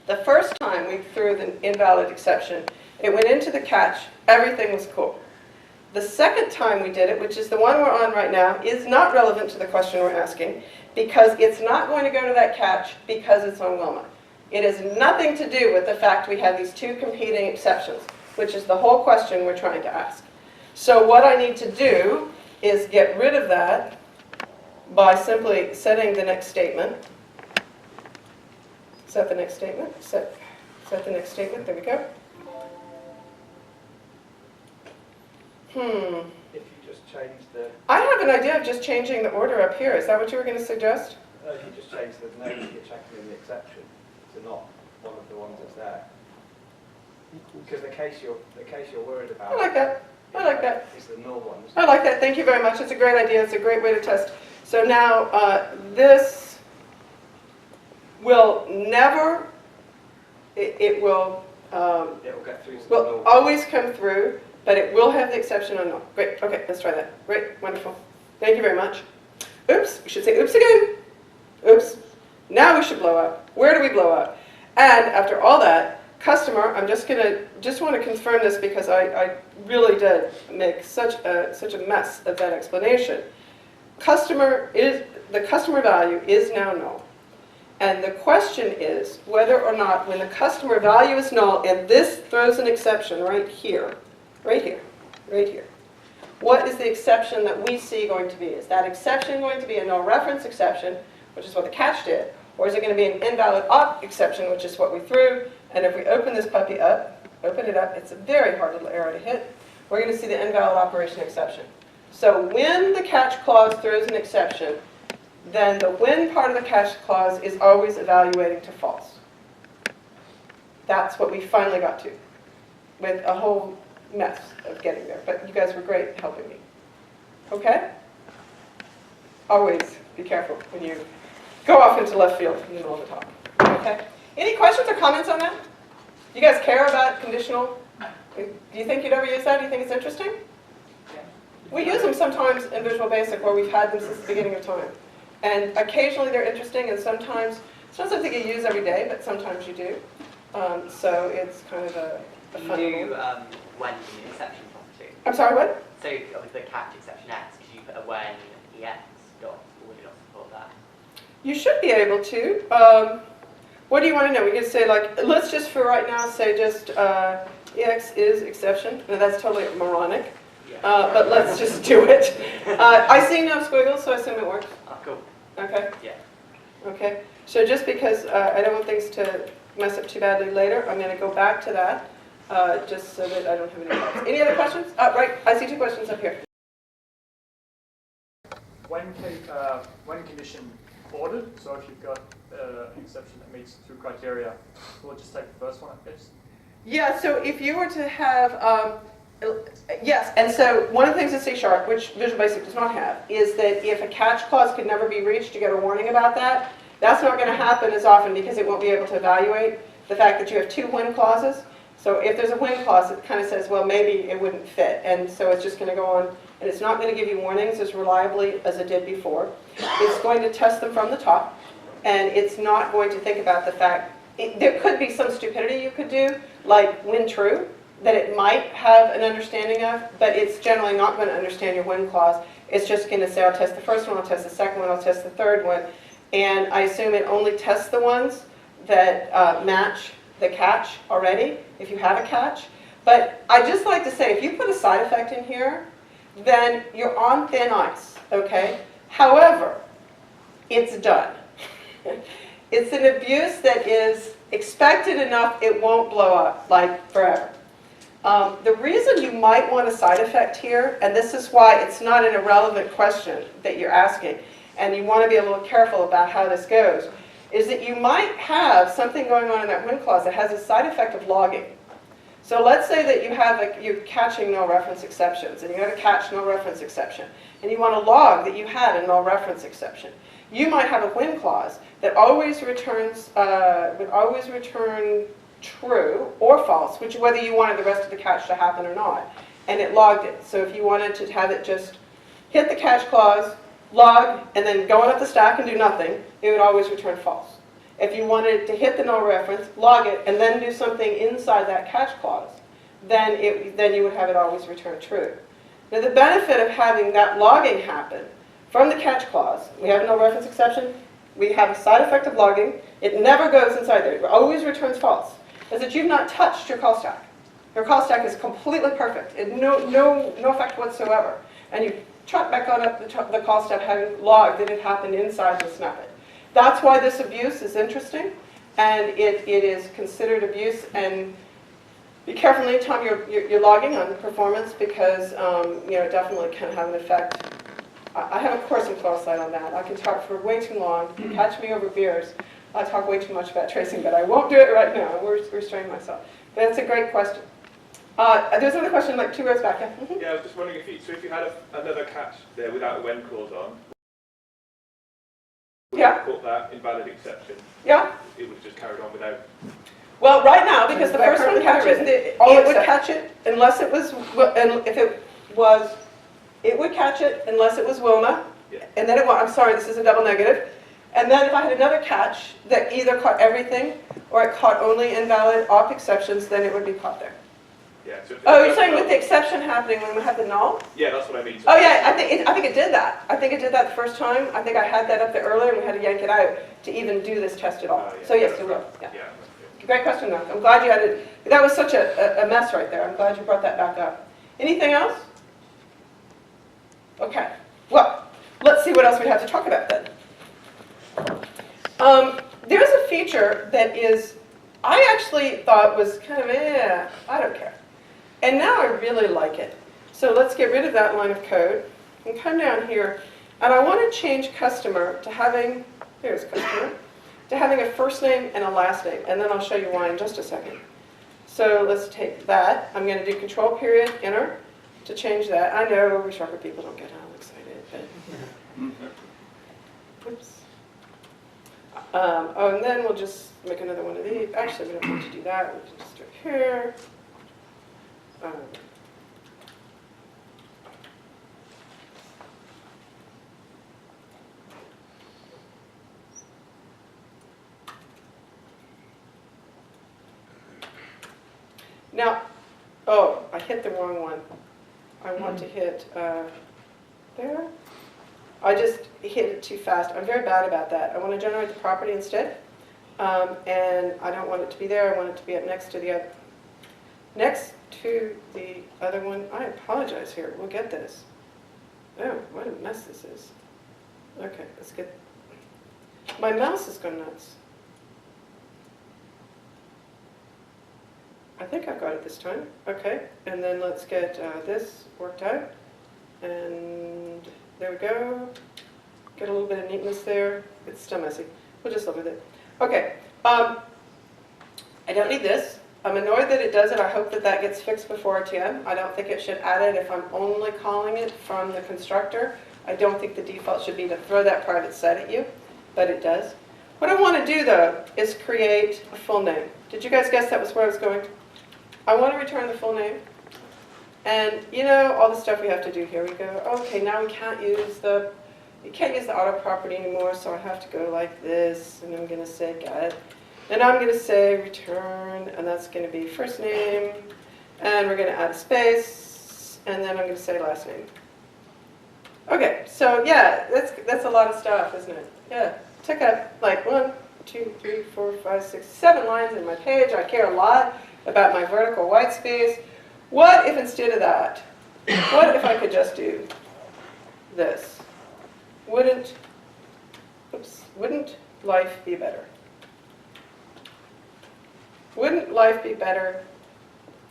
the first time we threw the invalid exception, it went into the catch. Everything was cool. The second time we did it, which is the one we're on right now, is not relevant to the question we're asking because it's not going to go to that catch because it's on Wilma. It has nothing to do with the fact we have these two competing exceptions, which is the whole question we're trying to ask. So what I need to do is get rid of that by simply setting the next statement. Set the next statement. Set the next statement. There we go. If you just change I have an idea of just changing the order up here. Is that what you were going to suggest? if you just change the name that you're checking in the exception to not one of the ones that's there. Because the case you're worried about. I like that. I like that. Is the null ones. I like that. Thank you very much. It's a great idea. It's a great way to test. So now this will never, it will, It will get through to the will null. always come through, but it will have the exception on null. Great, okay, let's try that. Great, wonderful. Thank you very much. Oops, we should say oops again. Oops. Now we should blow up. Where do we blow up? And after all that, customer, I'm just want to confirm this because I really did make such a mess of that explanation. The customer value is now null. And the question is whether or not when the customer value is null, and this throws an exception right here, right here, right here. What is the exception that we see going to be? Is that exception going to be a null reference exception, which is what the catch did? Or is it going to be an invalid op exception, which is what we threw? And if we open this puppy up, open it up, it's a very hard little arrow to hit. We're going to see the invalid operation exception. So when the catch clause throws an exception, then the when part of the catch clause is always evaluating to false. That's what we finally got to, with a whole mess of getting there. But you guys were great helping me. Okay? Always be careful when you go off into left field in the middle of the talk. Okay? Any questions or comments on that? You guys care about conditional? Do you think you'd ever use that? Do you think it's interesting? We use them sometimes in Visual Basic where we've had them since the beginning of time. And occasionally they're interesting, and sometimes, it's not something you use every day, but sometimes you do. So it's kind of a fun You do little- when in the exception property. I'm sorry, what? So with the catch exception X, could you put a when EX dot, or would you not support that? You should be able to. What do you want to know? We can say like, let's just for right now say just EX is exception. No, that's totally moronic. Yeah. But let's just do it. I see no squiggles, so I assume it works. Oh, cool. Okay? Yeah. Okay. So just because I don't want things to mess up too badly later, I'm going to go back to that just so that I don't have any problems. Any other questions? Right, I see two questions up here. When condition ordered, so if you've got an exception that meets two criteria, we'll just take the first one, I guess. Yeah, so if you were to have, yes, and so one of the things in C#, which Visual Basic does not have, is that if a catch clause could never be reached, you get a warning about that. That's not going to happen as often because it won't be able to evaluate the fact that you have two when clauses. So if there's a when clause, it kind of says, well, maybe it wouldn't fit. And so it's just going to go on, and it's not going to give you warnings as reliably as it did before. It's going to test them from the top, and it's not going to think about the fact, there could be some stupidity you could do, like when true, that it might have an understanding of, but it's generally not going to understand your when clause. It's just going to say, I'll test the first one, I'll test the second one, I'll test the third one. And I assume it only tests the ones that match the catch already, if you have a catch. But I just like to say, if you put a side effect in here, then you're on thin ice, okay? However, it's done. It's an abuse that is expected enough it won't blow up, like forever. The reason you might want a side effect here, and this is why it's not an irrelevant question that you're asking, and you want to be a little careful about how this goes, is that you might have something going on in that when clause that has a side effect of logging. So let's say that you have you're catching null reference exceptions, and you have a catch null reference exception, and you want to log that you had a null reference exception. You might have a when clause that always returns, would always return true or false, which whether you wanted the rest of the catch to happen or not, and it logged it. So if you wanted to have it just hit the catch clause, log, and then go on up the stack and do nothing, it would always return false. If you wanted to hit the null reference, log it, and then do something inside that catch clause, then you would have it always return true. Now the benefit of having that logging happen from the catch clause, we have a null reference exception, we have a side effect of logging, it never goes inside there, it always returns false, is that you've not touched your call stack. Your call stack is completely perfect, and no effect whatsoever. And you trot back on up the call stack having logged that it happened inside the snippet. That's why this abuse is interesting, and it is considered abuse. And be careful anytime you're logging on performance, because it definitely can have an effect. I have a course in Pluralsight on that. I can talk for way too long. Catch me over beers. I talk way too much about tracing, but I won't do it right now. I'm restraining myself. But it's a great question. There's another question like 2 rows back. Yeah, Yeah, I was just wondering if you had another catch there without a when clause on, Yeah. Put that invalid exception. Yeah? It would have just carried on without. Well, right now, because the first one catches it, it would except- catch it unless it was, and if it was, it would catch it unless it was Wilma. Yeah. And then it was, I'm sorry, this is a double negative. And then if I had another catch that either caught everything or it caught only invalid op exceptions, then it would be caught there. Yeah. So Oh, you're saying with the exception happening when we have the null? Yeah, that's what I mean. Oh yeah, I think it did that. I think it did that the first time. I think I had that up there earlier and we had to yank it out to even do this test at all. Yeah. So yes, it will. Yeah. Yeah. Great question, though. I'm glad you had it. That was such a mess right there. I'm glad you brought that back up. Anything else? Okay. Well, let's see what else we have to talk about then. There's a feature that is, I actually thought was kind of, I don't care. And now I really like it. So let's get rid of that line of code and come down here. And I want to change customer to having, here's customer, to having a first name and a last name. And then I'll show you why in just a second. So let's take that. I'm going to do control period, enter, to change that. I know resharper people don't get all excited, but whoops. Oh, and then we'll just make another one of these. Actually, we don't need to do that. We can just do it here. Now, oh, I hit the wrong one. I want to hit there. I just hit it too fast. I'm very bad about that. I want to generate the property instead. And I don't want it to be there. I want it to be up next to the other one. I apologize here. We'll get this. Oh, what a mess this is. Okay, let's get, my mouse has gone nuts. I think I've got it this time. Okay, and then let's get this worked out. And there we go. Get a little bit of neatness there. It's still messy. We'll just live with it. Okay, I don't need this. I'm annoyed that it does it. I hope that that gets fixed before RTM. I don't think it should add it if I'm only calling it from the constructor. I don't think the default should be to throw that private set at you, but it does. What I want to do, though, is create a full name. Did you guys guess that was where I was going? I want to return the full name. And you know, all the stuff we have to do here. We go, okay, now we can't use the auto property anymore, so I have to go like this, and I'm going to say get. And I'm going to say return, and that's going to be first name, and we're going to add a space, and then I'm going to say last name. Okay, so yeah, that's a lot of stuff, isn't it? Yeah, took up like 1, 2, 3, 4, 5, 6, 7 lines in my page. I care a lot about my vertical white space. What if instead of that, what if I could just do this? Wouldn't life be better? Wouldn't life be better?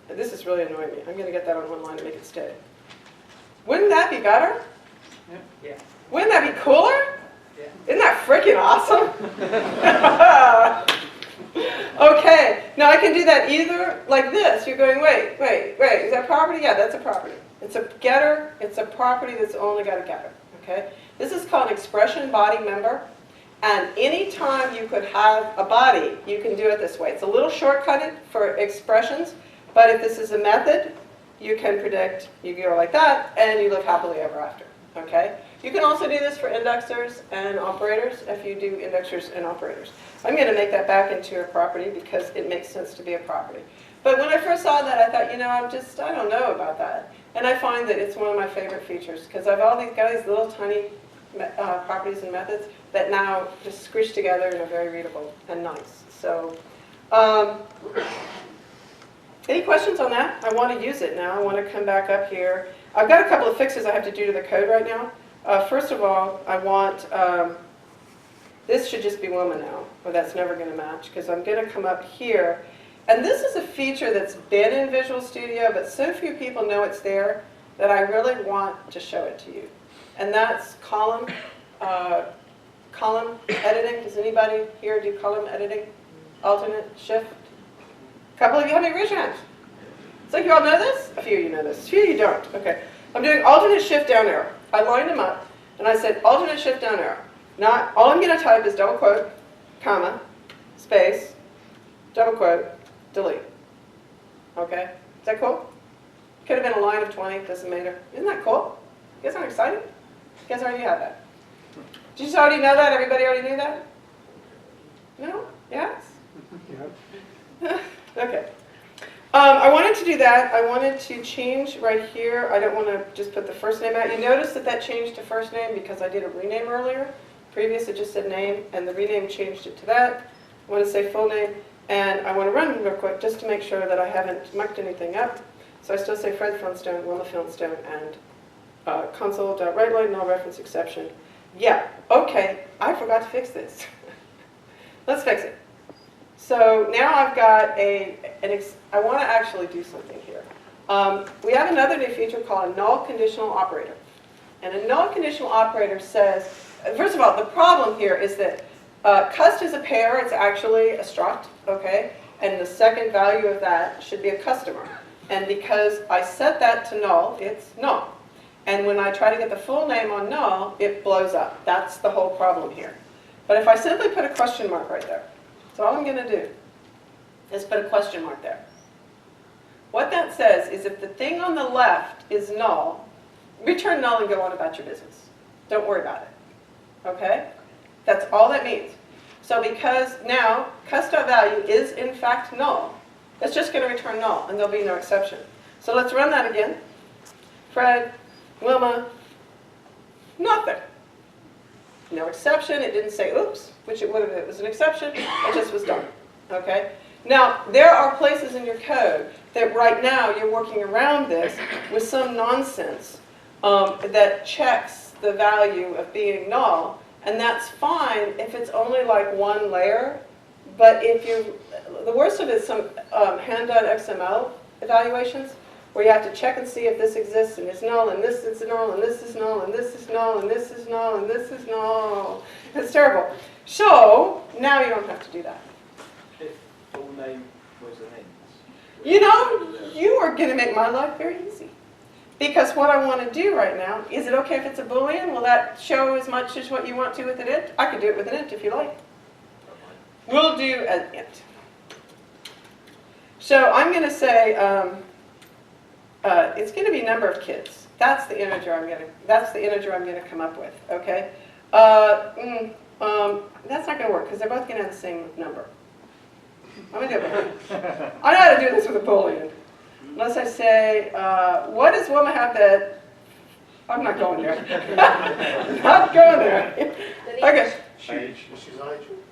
This is really annoying me. I'm going to get that on one line to make it stay. Wouldn't that be better? Yeah. Wouldn't that be cooler? Yeah. Isn't that freaking awesome? Okay, now I can do that either like this. You're going, wait, is that property? Yeah, that's a property. It's a getter. It's a property that's only got a getter. Okay? This is called an expression body member. And anytime you could have a body, you can do it this way. It's a little shortcutted for expressions, but if this is a method, you can predict, you go like that, and you live happily ever after. Okay? You can also do this for indexers and operators if you do indexers and operators. I'm going to make that back into a property because it makes sense to be a property. But when I first saw that, I thought, you know, I don't know about that. And I find that it's one of my favorite features because I've got these little tiny properties and methods that now just squish together and are very readable and nice. So, any questions on that? I want to use it now. I want to come back up here. I've got a couple of fixes I have to do to the code right now. First of all, I want, this should just be Wilma now, or that's never going to match, because I'm going to come up here. And this is a feature that's been in Visual Studio, but so few people know it's there that I really want to show it to you. And that's column editing. Does anybody here do column editing? Alternate, shift? A couple of you, how many raise your hands? It's like you all know this? A few of you know this. A few of you don't. Okay. I'm doing alternate shift down arrow. I lined them up, and I said alternate shift down arrow. Not, all I'm going to type is double quote, comma, space, double quote, delete. Okay? Is that cool? Could have been a line of 20, doesn't matter. Isn't that cool? You guys aren't excited? You guys already have that. Did you just already know that? Everybody already knew that? No? Yes? Okay. I wanted to do that. I wanted to change right here. I don't want to just put the first name out. You notice that that changed to first name because I did a rename earlier. Previous it just said name, and the rename changed it to that. I want to say full name, and I want to run real quick just to make sure that I haven't mucked anything up. So I still say Fred Flintstone, Wilma Flintstone, and console.writeLine, null reference exception. Yeah, okay, I forgot to fix this. Let's fix it. So now I've got I want to actually do something here. We have another new feature called a null-conditional operator. And a null-conditional operator says, first of all, the problem here is that cust is a pair, it's actually a struct, okay? And the second value of that should be a customer. And because I set that to null, it's null. And when I try to get the full name on null, it blows up. That's the whole problem here. But if I simply put a question mark right there, so all I'm going to do is put a question mark there. What that says is if the thing on the left is null, return null and go on about your business. Don't worry about it. Okay? That's all that means. So because now cust.value is in fact null, it's just going to return null and there'll be no exception. So let's run that again. Fred, Wilma, nothing. No exception. It didn't say oops, which it would have if it was an exception. It just was done. Okay? Now, there are places in your code that right now you're working around this with some nonsense that checks the value of being null, and that's fine if it's only like one layer. But if you, the worst of it is some hand-done XML evaluations where you have to check and see if this exists and it's null and this is null and this is null and this is null and this is null and this is null. It's terrible. So now you don't have to do that. If full name was an int. You know, you are going to make my life very easy. Because what I want to do right now, is it okay if it's a Boolean? Will that show as much as what you want to with an int? I could do it with an int if you like. We'll do an int. So I'm going to say it's going to be number of kids. That's the integer I'm going to. That's the integer I'm going to come up with. Okay. That's not going to work because they're both going to have the same number. I'm going to do it. I know how to do this with a Boolean. Unless I say, what does Wilma have that? I'm not going there. Not going there. Okay.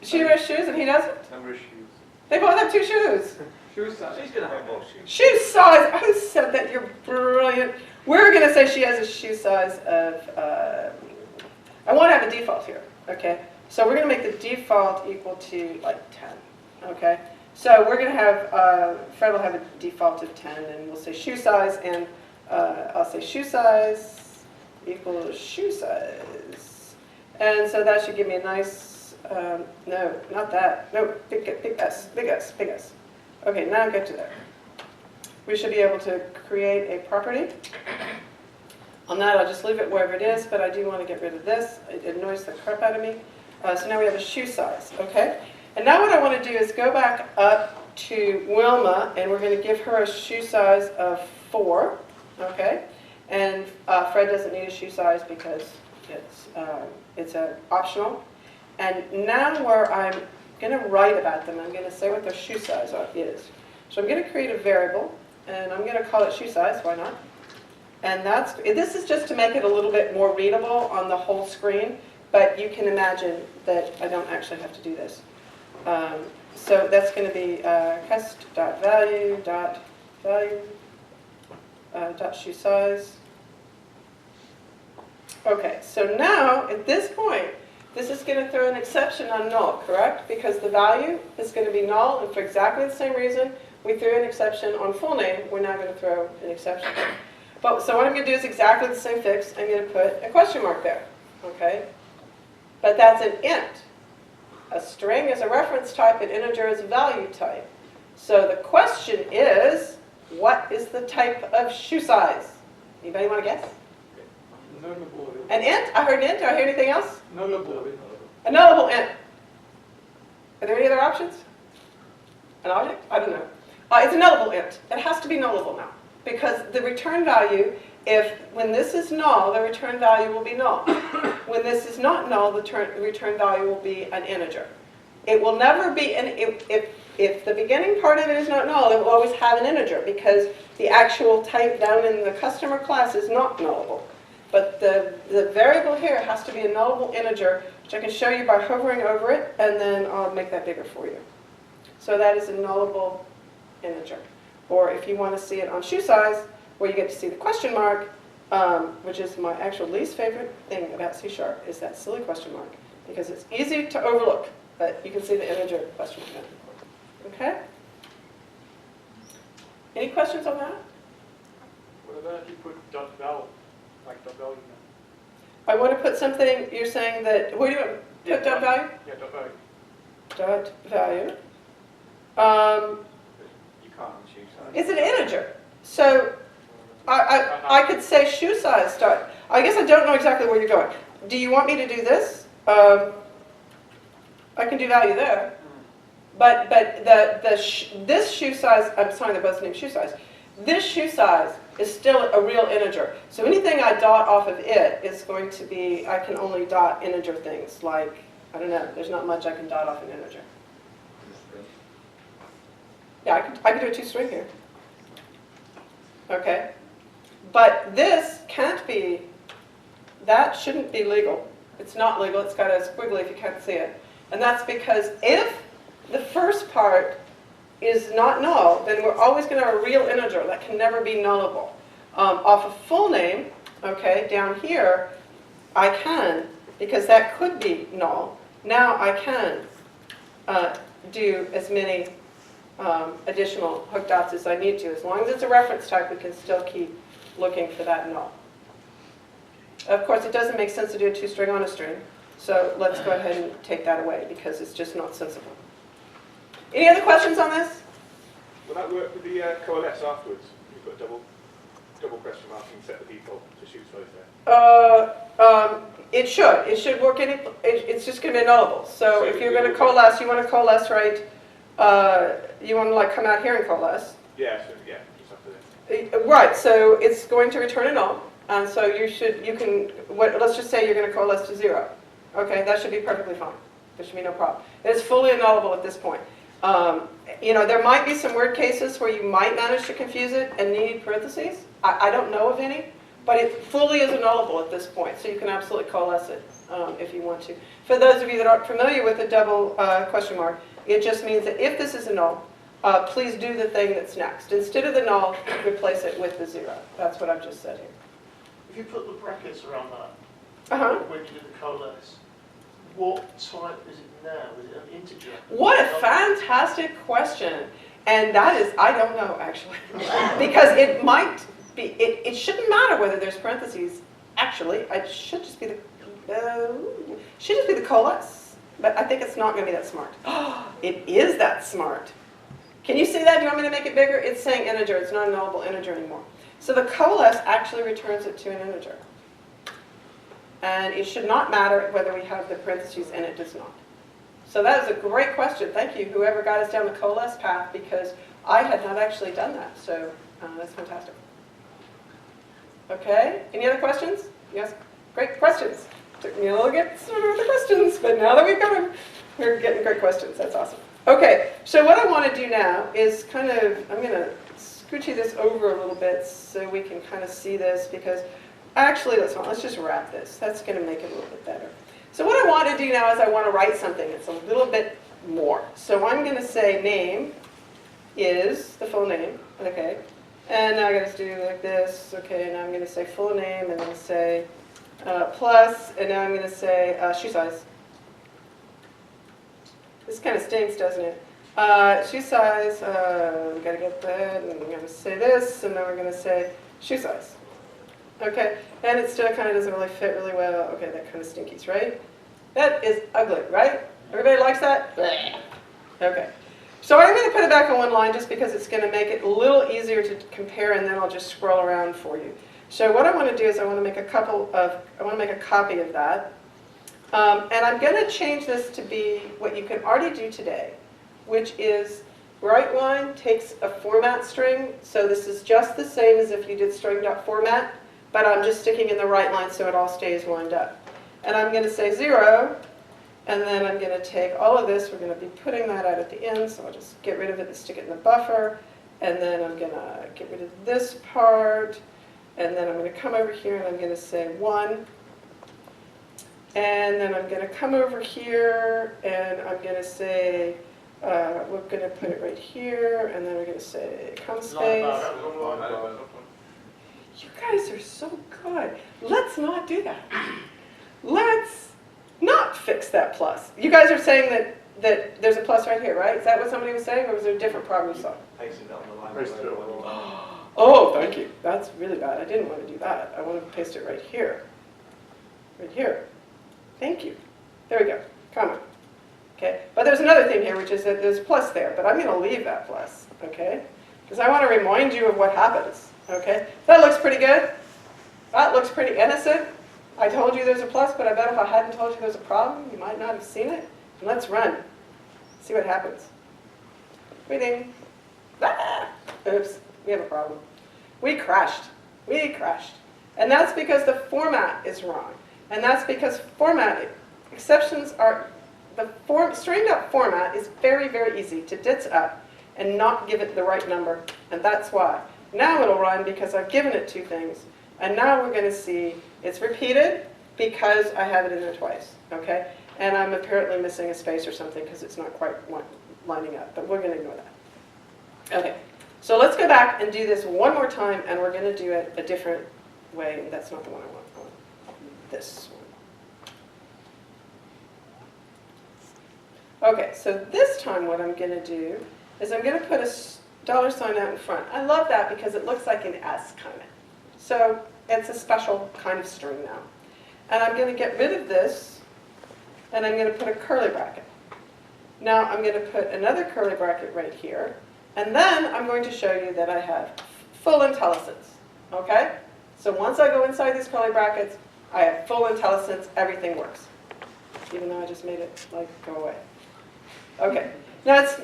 She wears shoes and he doesn't? Number of shoes. They both have two shoes. Shoe size. She's going to have more shoes. Shoe size. Who said that? You're brilliant. We're going to say she has a shoe size of, I want to have a default here. Okay. So we're going to make the default equal to like 10. Okay. So we're going to have, Fred will have a default of 10, and we'll say shoe size, and I'll say shoe size equals shoe size. And so that should give me a nice, no, not that. No, big S, big S, big S. Okay, now I get to there. We should be able to create a property. On that, I'll just leave it wherever it is, but I do want to get rid of this. It annoys the crap out of me. So now we have a shoe size, okay? And now what I want to do is go back up to Wilma, and we're going to give her a shoe size of 4, okay? And Fred doesn't need a shoe size because it's optional. And now where I'm going to write about them, I'm going to say what their shoe size is. So I'm going to create a variable, and I'm going to call it shoe size. Why not? And this is just to make it a little bit more readable on the whole screen, but you can imagine that I don't actually have to do this. So that's going to be cust.value dot shoe size. Okay, so now at this point, this is going to throw an exception on null, correct? Because the value is going to be null, and for exactly the same reason we threw an exception on full name, we're now going to throw an exception. But so what I'm going to do is exactly the same fix. I'm going to put a question mark there, okay? But that's an int. A string is a reference type, an integer is a value type. So the question is, what is the type of shoe size? Anybody want to guess? Null-aborted. An int? I heard an int. Do I hear anything else? Null-aborted. A nullable int. Are there any other options? An object? I don't know. It's a nullable int. It has to be nullable now. Because the return value, when this is null, the return value will be null. When this is not null, the return value will be an integer. It will never be, if the beginning part of it is not null, it will always have an integer because the actual type down in the customer class is not nullable. But the variable here has to be a nullable integer, which I can show you by hovering over it, and then I'll make that bigger for you. So that is a nullable integer. Or if you want to see it on shoe size, where you get to see the question mark, which is my actual least favorite thing about C#, is that silly question mark, because it's easy to overlook, but you can see the integer question mark. Okay? Any questions on that? What about if you put .val, like .value? I want to put something, you're saying that, where do you want to put dot value? Yeah, .value. Dot value. You can't on shoe size. It's an integer. So I could say shoe size dot. I guess I don't know exactly where you're going. Do you want me to do this? I can do value there. But this shoe size, I'm sorry, they're both named shoe size. This shoe size is still a real integer. So anything I dot off of it is going to be, I can only dot integer things. Like, I don't know, there's not much I can dot off an integer. Yeah, I could do a two-string here. Okay. But this can't be, that shouldn't be legal. It's not legal. It's got a squiggly if you can't see it. And that's because if the first part is not null, then we're always going to have a real integer that can never be nullable. Off of full name, okay, down here, I can, because that could be null. Now I can do as many additional hook dots as I need to. As long as it's a reference type, we can still keep looking for that null. Of course, it doesn't make sense to do a two-string on a string, so let's go ahead and take that away because it's just not sensible. Any other questions on this? Will that work with the coalesce afterwards? You've got double question mark and set the default to shoe size there. It should. It should work. It's just going to be nullable. So if you're going to coalesce, you want to coalesce right. You want to like come out here and coalesce. Yeah. So yeah. Just after this. Right. So it's going to return a null. And so let's just say you're going to coalesce to 0. Okay, that should be perfectly fine. There should be no problem. It's fully nullable at this point. There might be some weird cases where you might manage to confuse it and need parentheses. I don't know of any, but it fully is nullable at this point, so you can absolutely coalesce it if you want to. For those of you that aren't familiar with the double question mark, it just means that if this is a null, please do the thing that's next. Instead of the null, replace it with the 0. That's what I've just said here. If you put the brackets around that, when you do the coalesce, what type is it now? Is it an integer? What a fantastic question. And that is, I don't know actually. Because it might be, it shouldn't matter whether there's parentheses. Actually, it should just be the coalesce. But I think it's not going to be that smart. It is that smart. Can you see that? Do you want me to make it bigger? It's saying integer. It's not a nullable integer anymore. So the coalesce actually returns it to an integer. And it should not matter whether we have the parentheses, and it does not. So that is a great question. Thank you, whoever got us down the coalesce path, because I had not actually done that. So that's fantastic. Okay, any other questions? Yes, great questions. Took me a little get started with the questions, but now that we've got them, we're getting great questions. That's awesome. Okay, so what I want to do now is I'm going to scoochie this over a little bit so we can kind of see this, because actually, let's just wrap this. That's going to make it a little bit better. So what I want to do now is I want to write something that's a little bit more. So I'm going to say name is the full name, okay? And now I'm going to do like this, okay? And now I'm going to say full name, and then say plus, and now I'm going to say shoe size. This kind of stinks, doesn't it? Shoe size, we've got to get that, and we're going to say this, and then we're going to say shoe size. Okay, and it still kind of doesn't really fit really well. Okay, that kind of stinkies, right? That is ugly, right? Everybody likes that? Okay, so I'm going to put it back on one line just because it's going to make it a little easier to compare, and then I'll just scroll around for you. So what I want to do is I want to make a copy of that. And I'm going to change this to be what you can already do today, which is right line takes a format string. So this is just the same as if you did string.format, but I'm just sticking in the right line so it all stays lined up. And I'm going to say 0, and then I'm going to take all of this. We're going to be putting that out at the end, so I'll just get rid of it and stick it in the buffer. And then I'm going to get rid of this part, and then I'm going to come over here and I'm going to say 1. And then I'm going to come over here and I'm going to say, we're going to put it right here, and then we're going to say concise. You guys are so good. Let's not do that. Let's not fix that plus. You guys are saying that there's a plus right here, right? Is that what somebody was saying, or was there a different problem you saw? Pasted it on the line. Pasted it below. Oh, thank you. That's really bad. I didn't want to do that. I wanted to paste it right here. Right here. Thank you. There we go. Comma. Okay. But there's another thing here, which is that there's a plus there, but I'm going to leave that plus, okay? Because I want to remind you of what happens, okay? That looks pretty good. That looks pretty innocent. I told you there's a plus, but I bet if I hadn't told you there's a problem, you might not have seen it. And let's run. See what happens. Waiting. Ah! Oops. We have a problem. We crashed. We crashed. And that's because the format is wrong. And that's because format exceptions are, string.format is very, very easy to ditz up and not give it the right number. And that's why. Now it'll run because I've given it 2 things. And now we're going to see it's repeated because I have it in there twice. Okay? And I'm apparently missing a space or something because it's not quite lining up. But we're going to ignore that. Okay. So let's go back and do this one more time, and we're going to do it a different way. That's not the one I want. I want this one. Okay, so this time what I'm going to do is I'm going to put a $sign out in front. I love that because it looks like an S kind of. So it's a special kind of string now. And I'm going to get rid of this, and I'm going to put a curly bracket. Now I'm going to put another curly bracket right here. And then I'm going to show you that I have full IntelliSense, okay? So once I go inside these curly brackets, I have full IntelliSense, everything works. Even though I just made it, like, go away. Okay, now it's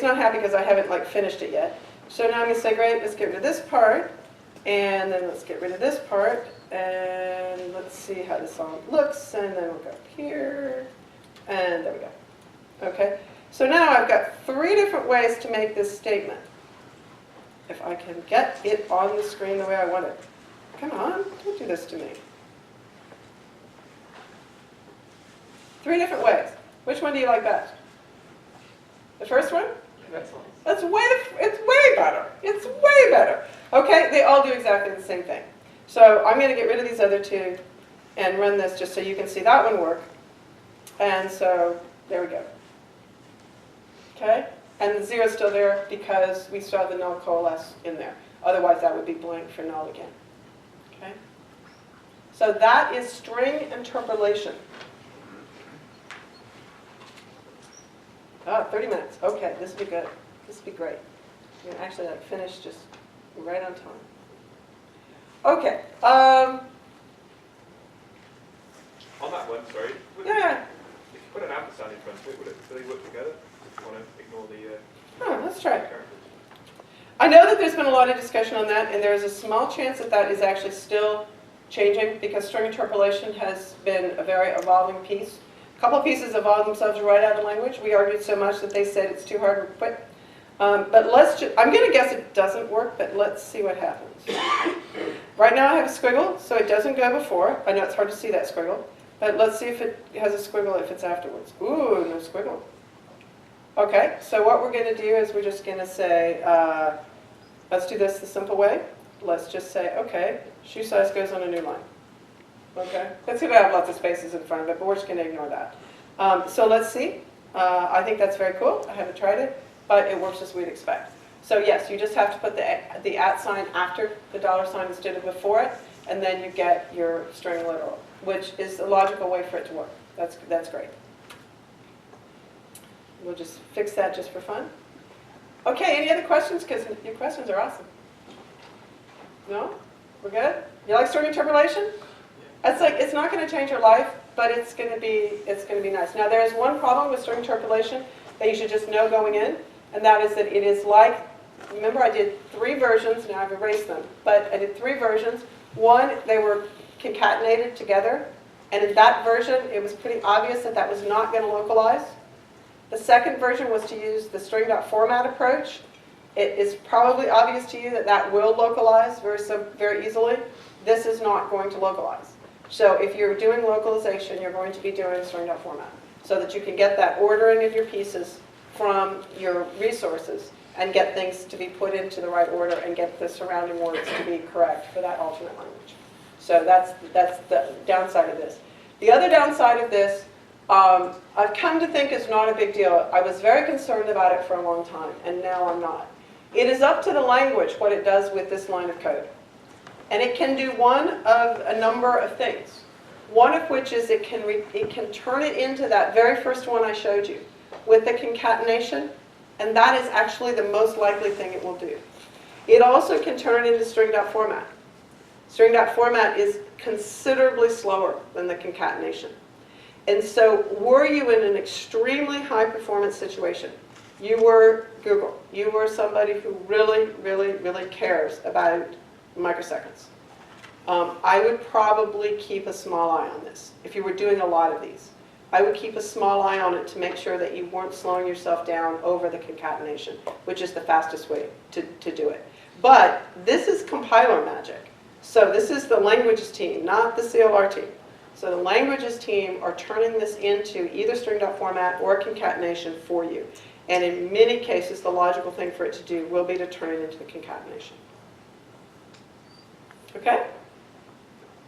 not happy because I haven't, like, finished it yet. So now I'm going to say, great, let's get rid of this part, and then let's get rid of this part, and let's see how this all looks, and then we'll go up here, and there we go. Okay? So now I've got 3 different ways to make this statement. If I can get it on the screen the way I want it. Come on, don't do this to me. 3 different ways. Which one do you like best? The first one? It's way better. It's way better. Okay, they all do exactly the same thing. So I'm going to get rid of these other 2 and run this just so you can see that one work. And so there we go. Okay? And the 0 is still there because we still have the null coalesce in there. Otherwise, that would be blank for null again. Okay? So that is string interpolation. 30 minutes. Okay, this will be good. This will be great. You can actually finish just right on time. Okay. On that one, sorry. Yeah. If you put an ampersand in front of it, would it, do they work together? If you want to ignore the Oh, let's try. characters. I know that there's been a lot of discussion on that, and there is a small chance that that is actually still changing because string interpolation has been a very evolving piece. A couple of pieces evolved themselves right out of language. We argued so much that they said it's too hard to quit. But I'm going to guess it doesn't work, but let's see what happens. Right now I have a squiggle, so it doesn't go before. I know it's hard to see that squiggle, but let's see if it has a squiggle if it's afterwards. Ooh, no squiggle. Okay, so what we're going to do is we're just going to say, let's do this the simple way. Let's just say, okay, shoe size goes on a new line. Okay, it's going to have lots of spaces in front of it, but we're just going to ignore that. So let's see. I think that's very cool. I haven't tried it, but it works as we'd expect. So yes, you just have to put the @ sign after the $sign instead of before it, and then you get your string literal, which is the logical way for it to work. That's great. We'll just fix that just for fun. Okay, any other questions? Because your questions are awesome. No? We're good? You like string interpolation? It's like, it's not going to change your life, but it's going to be nice. Now there is one problem with string interpolation that you should just know going in, and that is that it is like, remember I did 3 versions, now I've erased them, but I did 3 versions. One, they were concatenated together, and in that version it was pretty obvious that that was not going to localize. The second version was to use the string.format approach. It is probably obvious to you that that will localize very easily. This is not going to localize. So if you're doing localization, you're going to be doing string.format so that you can get that ordering of your pieces from your resources and get things to be put into the right order and get the surrounding words to be correct for that alternate language. So that's the downside of this. The other downside of this, I've come to think is not a big deal. I was very concerned about it for a long time, and now I'm not. It is up to the language what it does with this line of code. And it can do one of a number of things. One of which is it can turn it into that very first one I showed you with the concatenation, and that is actually the most likely thing it will do. It also can turn it into string.format. String.format is considerably slower than the concatenation. And so were you in an extremely high performance situation, you were Google, you were somebody who really, really, really cares about microseconds, I would probably keep a small eye on this. If you were doing a lot of these, I would keep a small eye on it to make sure that you weren't slowing yourself down over the concatenation, which is the fastest way to do it. But this is compiler magic. So this is the languages team, not the CLR team. So the languages team are turning this into either string.format or concatenation for you. And in many cases, the logical thing for it to do will be to turn it into the concatenation. Okay?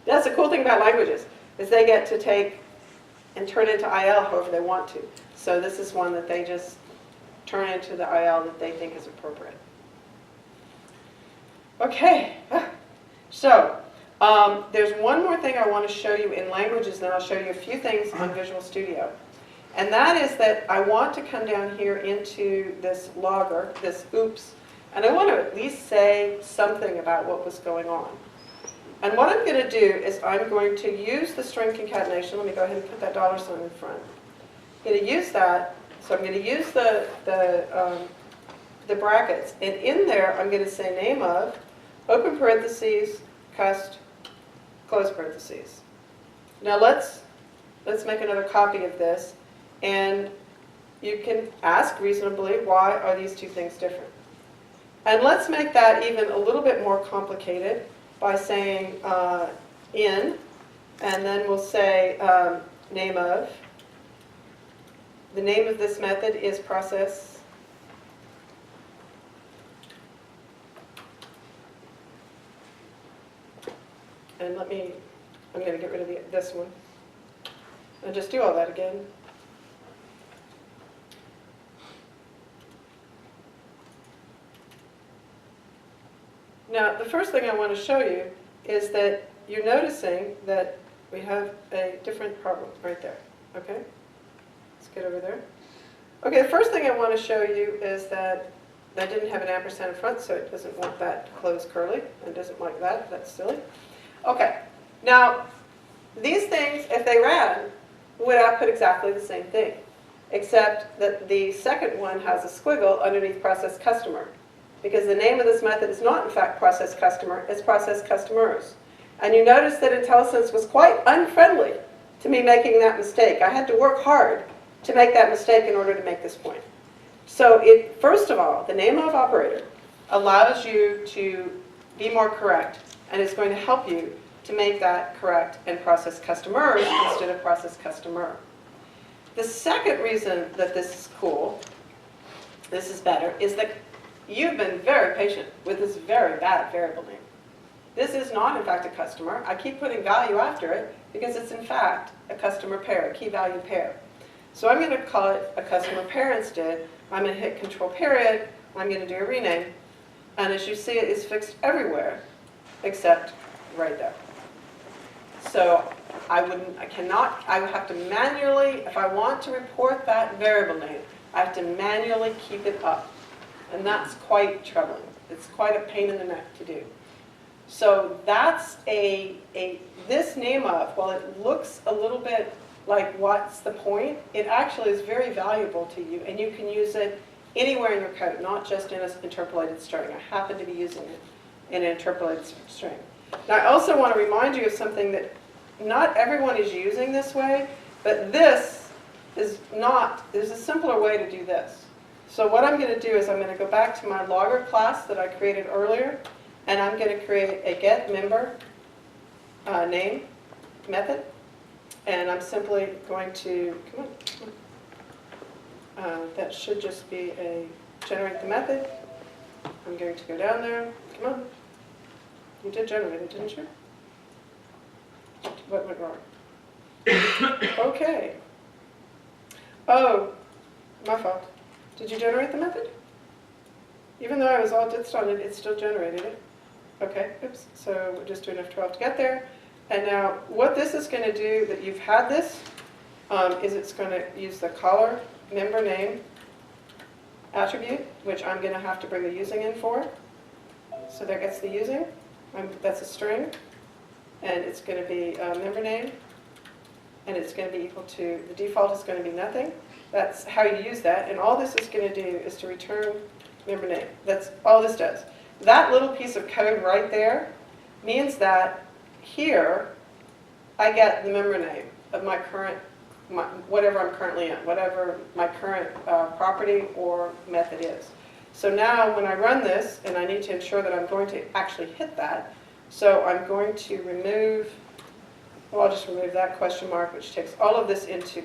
That's the cool thing about languages, is they get to take and turn it into IL however they want to. So this is one that they just turn into the IL that they think is appropriate. Okay, so there's one more thing I want to show you in languages, then I'll show you a few things on Visual Studio. And that is that I want to come down here into this logger, this oops, and I want to at least say something about what was going on. And what I'm going to do is I'm going to use the string concatenation. Let me go ahead and put that $sign in front. I'm going to use that. So I'm going to use the brackets. And in there, I'm going to say nameOf, open parentheses, cust, close parentheses. Now let's make another copy of this. And you can ask reasonably, why are these two things different? And let's make that even a little bit more complicated by saying in, and then we'll say nameOf. The name of this method is process. And I'm going to get rid of this one. And just do all that again. Now, the first thing I want to show you is that you're noticing that we have a different problem right there. Okay? Let's get over there. Okay, the first thing I want to show you is that I didn't have an ampersand in front, so it doesn't want that to close curly. It doesn't like that. That's silly. Okay. Now, these things, if they ran, would output exactly the same thing, except that the second one has a squiggle underneath process customer. Because the name of this method is not, in fact, process customer, it's process customers. And you notice that IntelliSense was quite unfriendly to me making that mistake. I had to work hard to make that mistake in order to make this point. So first of all, the nameOf operator allows you to be more correct, and it's going to help you to make that correct and process customers instead of process customer. The second reason that this is cool, this is better, is that you've been very patient with this very bad variable name. This is not, in fact, a customer. I keep putting value after it because it's, in fact, a customer pair, a key value pair. So I'm going to call it a customer pair instead. I'm going to hit Control period. I'm going to do a rename. And as you see, it is fixed everywhere except right there. So I would have to manually, if I want to report that variable name, I have to manually keep it up. And that's quite troubling. It's quite a pain in the neck to do. So that's this nameOf, while it looks a little bit like what's the point, it actually is very valuable to you, and you can use it anywhere in your code, not just in an interpolated string. I happen to be using it in an interpolated string. Now I also want to remind you of something that not everyone is using this way, but this is not, there's a simpler way to do this. So what I'm going to do is I'm going to go back to my logger class that I created earlier, and I'm going to create a getMember name method, and I'm simply going to, come on, that should just be a generate the method. I'm going to go down there, come on. You did generate it, didn't you? What went wrong? Okay. Oh, my fault. Did you generate the method? Even though I was all ditched on it, it still generated it. Okay, oops. So we're just doing F12 to get there. And now what this is going to do, that you've had this, is it's going to use the caller member name attribute, which I'm going to have to bring the using in for. So there gets the using. That's a string. And it's going to be member name. And it's going to be equal to, the default is going to be nothing. That's how you use that. And all this is going to do is to return member name. That's all this does. That little piece of code right there means that here I get the member name of my current, whatever I'm currently in, whatever my current property or method is. So now when I run this, and I need to ensure that I'm going to actually hit that, so I'm going to remove, well, I'll just remove that question mark, which takes all of this into,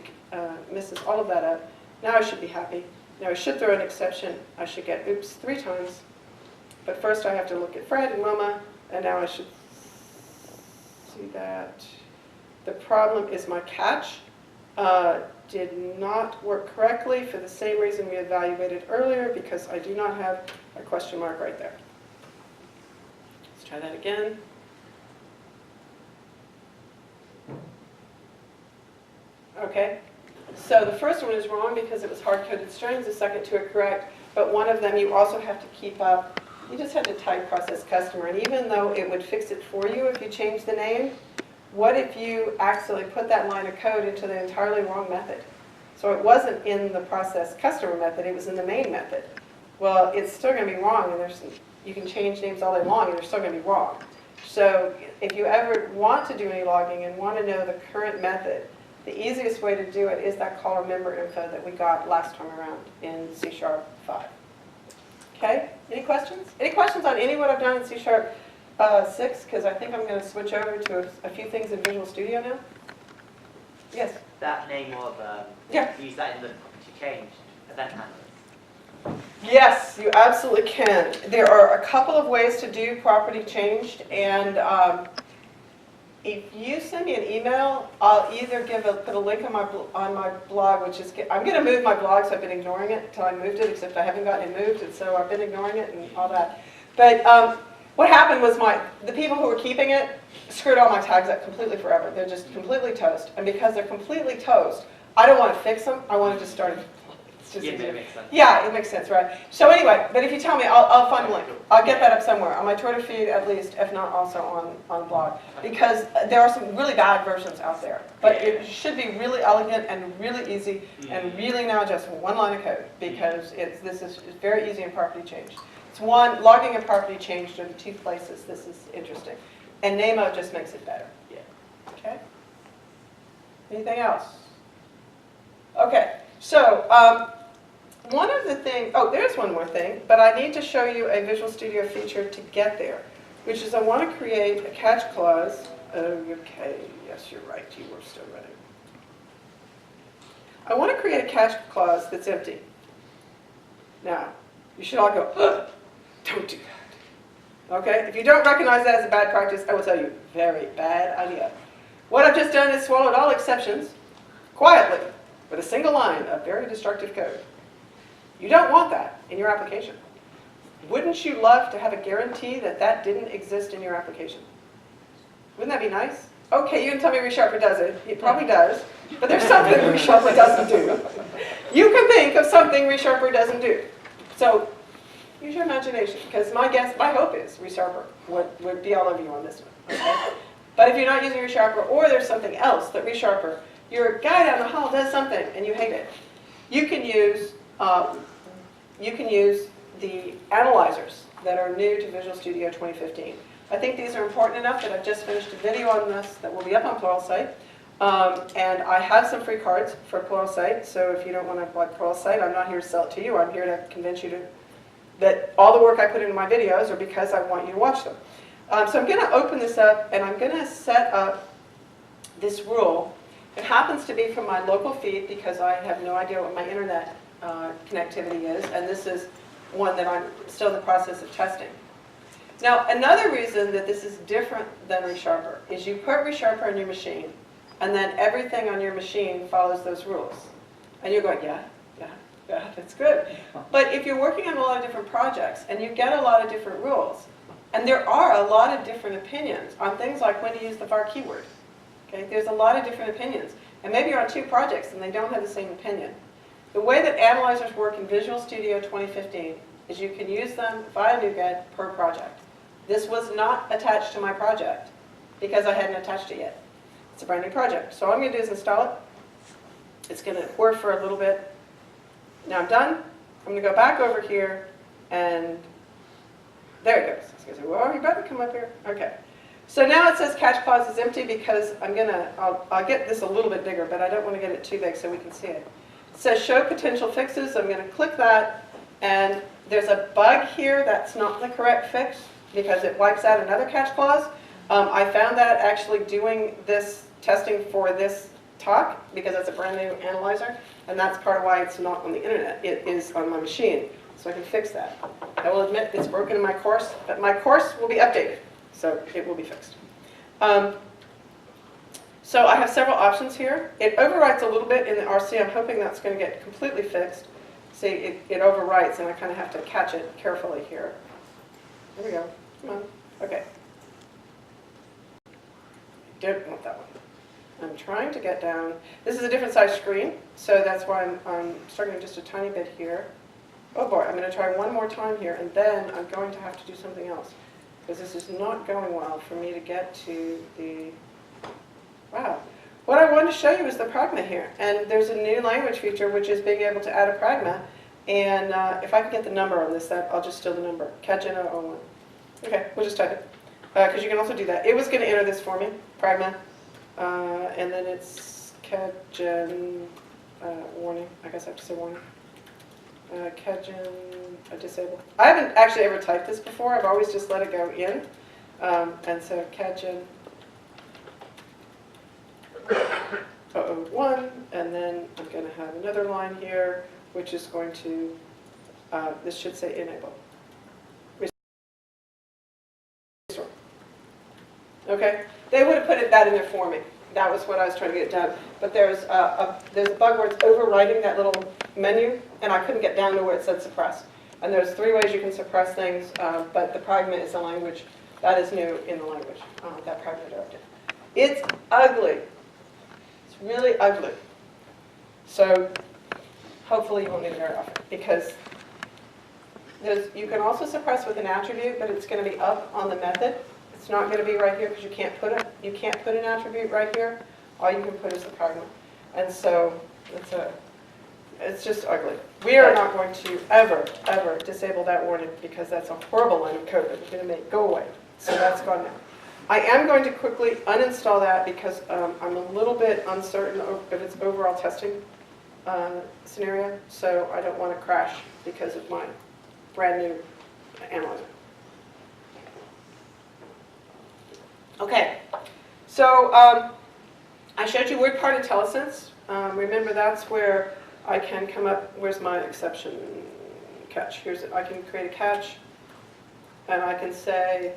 misses all of that up. Now I should be happy. Now I should throw an exception. I should get oops 3 times. But first I have to look at Fred and Mama, and now I should see that the problem is my catch did not work correctly for the same reason we evaluated earlier, because I do not have a question mark right there. Let's try that again. Okay, so the first one is wrong because it was hard-coded strings, the second two are correct, but one of them you also have to keep up. You just have to type process customer, and even though it would fix it for you if you change the name, what if you accidentally put that line of code into the entirely wrong method? So it wasn't in the process customer method, it was in the main method. Well, it's still going to be wrong, and you can change names all day long, and they're still going to be wrong. So if you ever want to do any logging and want to know the current method, the easiest way to do it is that caller member info that we got last time around in C# 5. Okay, any questions? Any questions on any of what I've done in C# 6? Because I think I'm going to switch over to a few things in Visual Studio now. Yes? That nameOf, Yeah. use that in the property changed event handlers. Yes, you absolutely can. There are a couple of ways to do property changed, and if you send me an email, I'll either put a link on my blog, which is, I'm going to move my blog, so I've been ignoring it until I moved it, except I haven't gotten it moved, and so I've been ignoring it and all that. But what happened was the people who were keeping it screwed all my tags up completely forever. They're just completely toast, and because they're completely toast, I don't want to fix them. I want to just start. It's just Yeah, it makes sense. Yeah, it makes sense, right? So anyway, but if you tell me, I'll find a link. I'll get that up somewhere, on my Twitter feed at least, if not also on blog. Because there are some really bad versions out there. But it should be really elegant and really easy, and really now just one line of code, because this is very easy in property change. It's one, logging and property change are the 2 places this is interesting. And nameOf just makes it better. Yeah. Okay? Anything else? Okay, so one of the things, oh, there's one more thing, but I need to show you a Visual Studio feature to get there, which is I want to create a catch clause. Okay, yes, you're right, you were still running. I want to create a catch clause that's empty. Now, you should all go, ugh, don't do that. Okay, if you don't recognize that as a bad practice, I will tell you, very bad idea. What I've just done is swallowed all exceptions, quietly, with a single line of very destructive code. You don't want that in your application. Wouldn't you love to have a guarantee that that didn't exist in your application? Wouldn't that be nice? Okay, you can tell me ReSharper does it. It probably does. But there's something ReSharper doesn't do. You can think of something ReSharper doesn't do. So Use your imagination, because my hope is ReSharper would be all over you on this one. Okay? But if you're not using ReSharper, or there's something else that ReSharper, your guy down the hall does something and you hate it, you can use the analyzers that are new to Visual Studio 2015. I think these are important enough that I've just finished a video on this that will be up on Pluralsight. And I have some free cards for Pluralsight, so if you don't want to buy Pluralsight, I'm not here to sell it to you. I'm here to convince you that all the work I put into my videos are because I want you to watch them. So I'm going to open this up, and I'm going to set up this rule. It happens to be from my local feed because I have no idea what my internet connectivity is, and this is one that I'm still in the process of testing. Now, another reason that this is different than ReSharper is you put ReSharper on your machine, and then everything on your machine follows those rules. And you're going, yeah, that's good. But if you're working on a lot of different projects, and you get a lot of different rules, and there are a lot of different opinions on things like when to use the var keyword. Okay? There's a lot of different opinions. And maybe you're on two projects, and they don't have the same opinion. The way that analyzers work in Visual Studio 2015 is you can use them via NuGet per project. This was not attached to my project because I hadn't attached it yet. It's a brand new project. So all I'm going to do is install it. It's going to work for a little bit. Now I'm done. I'm going to go back over here, and there it goes. It's going to say, well, you better come up here. Okay. So now it says catch clause is empty because I'll get this a little bit bigger, but I don't want to get it too big so we can see it. It says show potential fixes. I'm going to click that, and there's a bug here that's not the correct fix because it wipes out another catch clause. I found that actually doing this testing for this talk because it's a brand new analyzer, and that's part of why it's not on the internet. It is on my machine, so I can fix that. I will admit it's broken in my course, but my course will be updated, so it will be fixed. So I have several options here. It overwrites a little bit in the RC. I'm hoping that's going to get completely fixed. See, it overwrites, and I kind of have to catch it carefully here. There we go. Come on. Okay. Don't want that one. I'm trying to get down. This is a different size screen, so that's why I'm struggling just a tiny bit here. Oh boy, I'm going to try one more time here, and then I'm going to have to do something else, because this is not going well for me to get to the... Wow. What I wanted to show you is the Pragma here, and there's a new language feature, which is being able to add a Pragma, and if I can get the number on this, I'll just steal the number. Catgena 01. Okay, we'll just type it, because you can also do that. It was going to enter this for me, Pragma. And then it's Catgen, warning, I guess I have to say warning. Catgen, disable. I haven't actually ever typed this before, I've always just let it go in. And so Catgen 001, and then I'm going to have another line here, which is going to, this should say enable. Restore. Okay? They would have put that in there for me. That was what I was trying to get done. But there's a bug where it's overwriting that little menu, and I couldn't get down to where it said suppress. And there's 3 ways you can suppress things, but the Pragma is a language that is new in the language, that Pragma directive. It's ugly. It's really ugly. So hopefully you won't need it very often, because you can also suppress with an attribute, but it's going to be up on the method. It's not going to be right here because you can't put an attribute right here. All you can put is the Pragma. And so it's just ugly. We are not going to ever disable that warning because that's a horrible line of code that we're going to make go away. So that's gone now. I am going to quickly uninstall that because I'm a little bit uncertain of its overall testing scenario. So I don't want to crash because of my brand new analyzer. Okay, so I showed you word part IntelliSense. Remember, that's where I can come up. Where's my exception catch? Here's it. I can create a catch, and I can say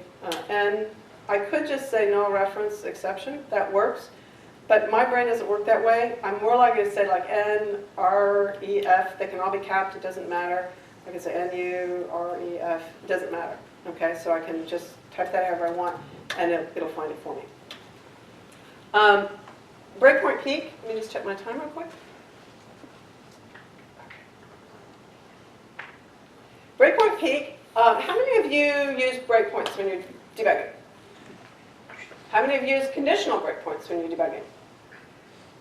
n. I could just say null reference exception. That works, but my brain doesn't work that way. I'm more likely to say like n, r, e, f. They can all be capped. It doesn't matter. I can say n, u, r, e, f. It doesn't matter. Okay, so I can just type that however I want, and it'll find it for me. Breakpoint peak, let me just check my time real quick. Breakpoint peek. How many of you use breakpoints when you're debugging? How many of you use conditional breakpoints when you're debugging?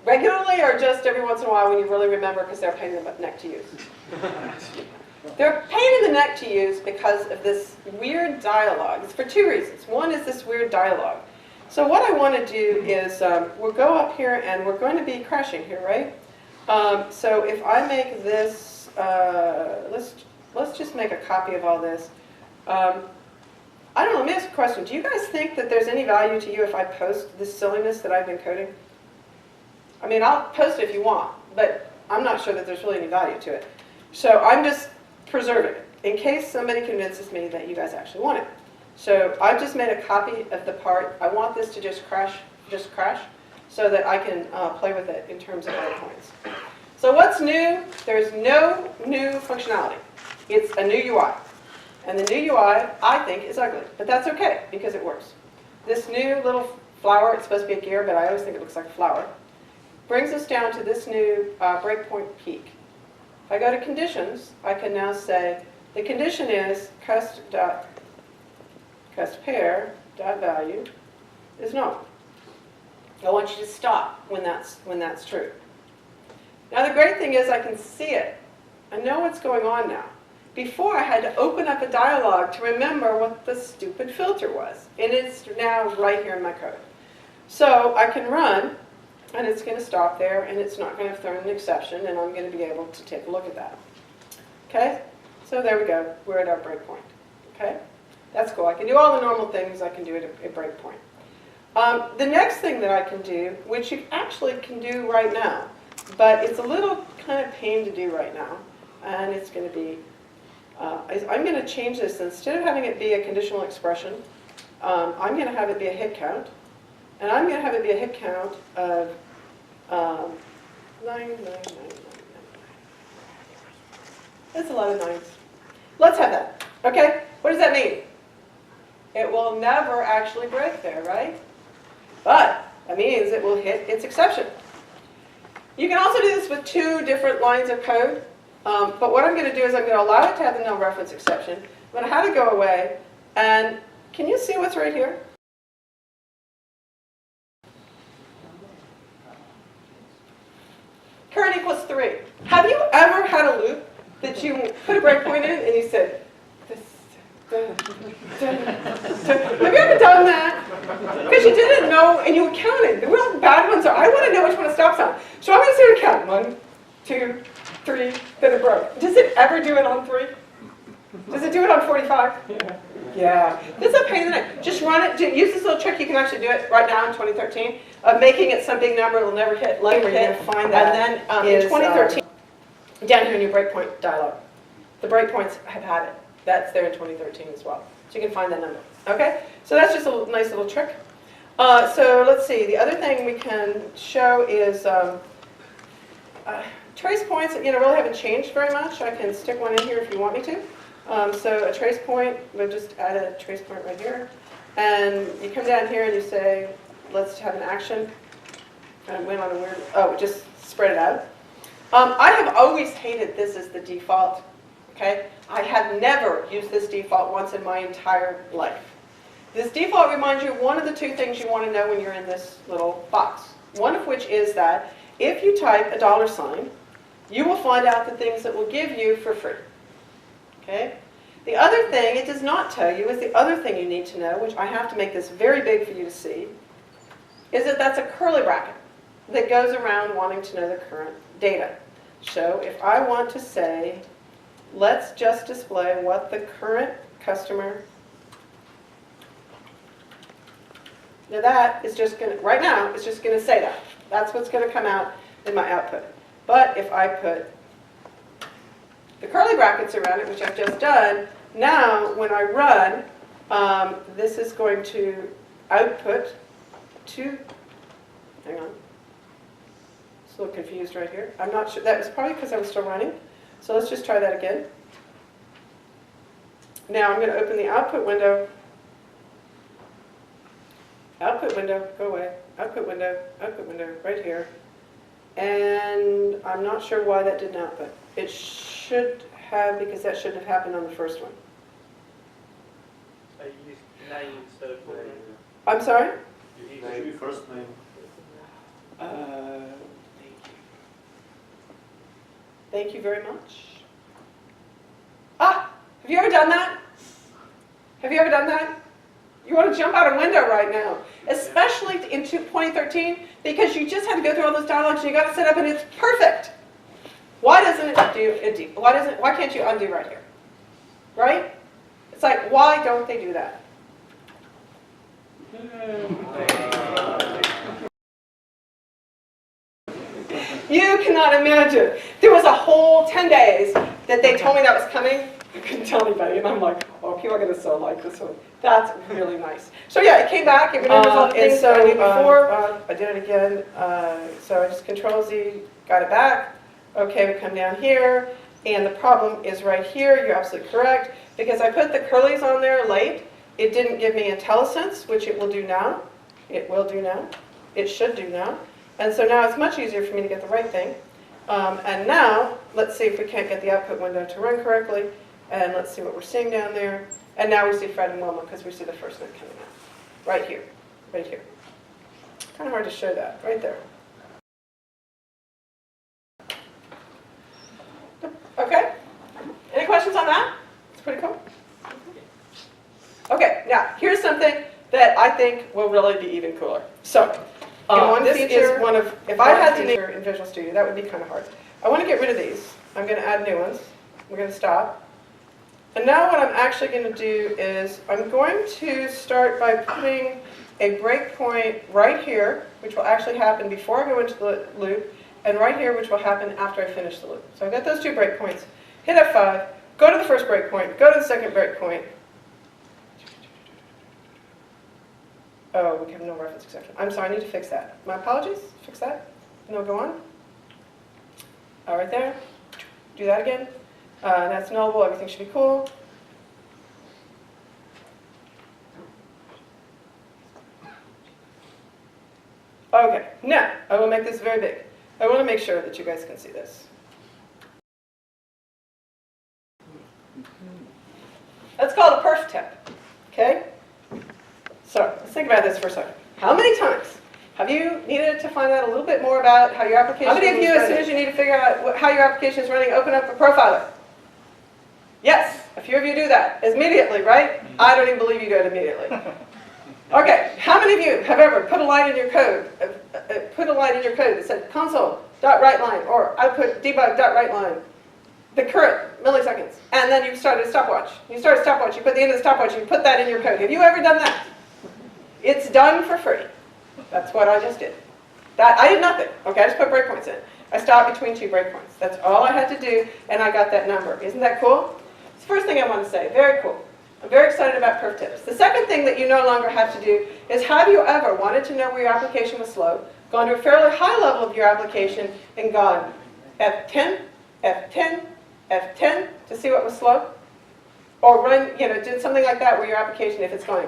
Regularly or just every once in a while when you really remember because they're a pain in the neck to use? They're a pain in the neck to use because of this weird dialogue. It's for two reasons. One is this weird dialogue. So what I want to do is we'll go up here and we're going to be crashing here, right? So if I make this, let's just make a copy of all this. I don't know, let me ask a question. Do you guys think that there's any value to you if I post this silliness that I've been coding? I mean, I'll post it if you want, but I'm not sure that there's really any value to it. So I'm just preserving it in case somebody convinces me that you guys actually want it. So I've just made a copy of the part. I want this to just crash, so that I can play with it in terms of breakpoints. So what's new? There's no new functionality. It's a new UI. And the new UI, I think, is ugly. But that's okay, because it works. This new little flower, it's supposed to be a gear, but I always think it looks like a flower, brings us down to this new breakpoint peak. If I go to conditions, I can now say, the condition is custPair.value is null. I want you to stop when that's true. Now the great thing is I can see it. I know what's going on now. Before I had to open up a dialog to remember what the stupid filter was. And it's now right here in my code. So I can run, and it's going to stop there, and it's not going to throw an exception, and I'm going to be able to take a look at that. Okay? So there we go. We're at our breakpoint. Okay? That's cool. I can do all the normal things I can do at a breakpoint. The next thing that I can do, which you actually can do right now, but it's a little kind of pain to do right now, and it's going to be, I'm going to change this. Instead of having it be a conditional expression, I'm going to have it be a hit count, and I'm going to have it be a hit count of 9. That's a lot of 9s. Let's have that. Okay? What does that mean? It will never actually break there, right? But that means it will hit its exception. You can also do this with two different lines of code. But what I'm going to do is I'm going to allow it to have the null reference exception. I'm going to have it go away. And can you see what's right here? Current equals 3. Have you ever had a loop that you put a breakpoint in and you said, have you ever done that? Because you didn't know and you counted. The real bad ones are, I want to know which one it stops on. So I'm going to say to count. 1, 2, 3, then it broke. Does it ever do it on 3? Does it do it on 45? Yeah. This is a pain in the neck. Just run it. Use this little trick. You can actually do it right now in 2013 of making it some big number it'll never hit. Let me find that. And then in 2013, down here in your breakpoint dialog, the breakpoints have had it. That's there in 2013 as well. So you can find that number. Okay? So that's just a nice little trick. So let's see. The other thing we can show is trace points, really haven't changed very much. I can stick one in here if you want me to. So a trace point, we'll just add a trace point right here. And you come down here and you say, let's have an action. And went on a weird, just spread it out. I have always hated this as the default. Okay? I have never used this default once in my entire life. This default reminds you of one of the two things you want to know when you're in this little box. One of which is that if you type a $, you will find out the things that will give you for free. Okay? The other thing it does not tell you is the other thing you need to know, which I have to make this very big for you to see, is that that's a curly bracket that goes around wanting to know the current data. So if I want to say, let's just display what the current customer, now that is just going to, right now, it's just going to say that. That's what's going to come out in my output. But if I put the curly brackets around it, which I've just done, now when I run, this is going to output to, hang on, it's a little confused right here. I'm not sure, that was probably because I was still running. So let's just try that again. Now I'm going to open the output window. Output window, go away. Output window, right here. And I'm not sure why that didn't output. It should have, because that shouldn't have happened on the first one. use name instead of full name. I'm sorry? You use first name. Thank you very much. Ah, have you ever done that? Have you ever done that? You want to jump out a window right now, especially in 2013, because you just had to go through all those dialogues and you got to set up and it's perfect. Why doesn't it do? Why can't you undo right here? Right? It's like, why don't they do that? You cannot imagine. There was a whole 10 days that they told me that was coming. I couldn't tell anybody, and I'm like, oh, people are going to so like this one. That's really nice. So yeah, it came back. It remembers all the things that I did before. I did it again. So I just Control-Z, got it back. Okay, we come down here, and the problem is right here. You're absolutely correct. Because I put the curlies on there late, it didn't give me IntelliSense, which it will do now. It will do now. It should do now. And so now it's much easier for me to get the right thing. And now, let's see if we can't get the output window to run correctly. And let's see what we're seeing down there. And now we see Fred and Wilma because we see the first note coming out. Right here. Right here. Kind of hard to show that. Right there. Okay? Any questions on that? It's pretty cool. Okay, now here's something that I think will really be even cooler. So, this is one of, if I had to feature in Visual Studio, that would be kind of hard. I want to get rid of these. I'm going to add new ones. We're going to stop. And now what I'm actually going to do is I'm going to start by putting a breakpoint right here, which will actually happen before I go into the loop, and right here, which will happen after I finish the loop. So I've got those two breakpoints. Hit F5, go to the first breakpoint, go to the second breakpoint. Oh, we have no reference exception. I'm sorry, I need to fix that. My apologies, fix that. No, go on. All right there. Do that again. That's nullable, everything should be cool. Okay, now I will make this very big. I want to make sure that you guys can see this. That's called a perf tip, okay? So let's think about this for a second. How many times have you needed to find out a little bit more about how your application is running? How many of you, as soon as you need to figure out how your application is running, open up a profiler? Yes, a few of you do that immediately, right? I don't even believe you do it immediately. Okay, how many of you have ever put a line in your code, that said console.writeLine or output debug.writeLine, the current milliseconds, and then you started a stopwatch. You start a stopwatch, you put the end of the stopwatch, you put that in your code. Have you ever done that? It's done for free. That's what I just did. I did nothing. Okay, I just put breakpoints in. I stopped between two breakpoints. That's all I had to do, and I got that number. Isn't that cool? It's the first thing I want to say. Very cool. I'm very excited about perf tips. The second thing that you no longer have to do is, have you ever wanted to know where your application was slow, gone to a fairly high level of your application, and gone F10, F10, F10 to see what was slow? Or run, did something like that where your application, if it's going,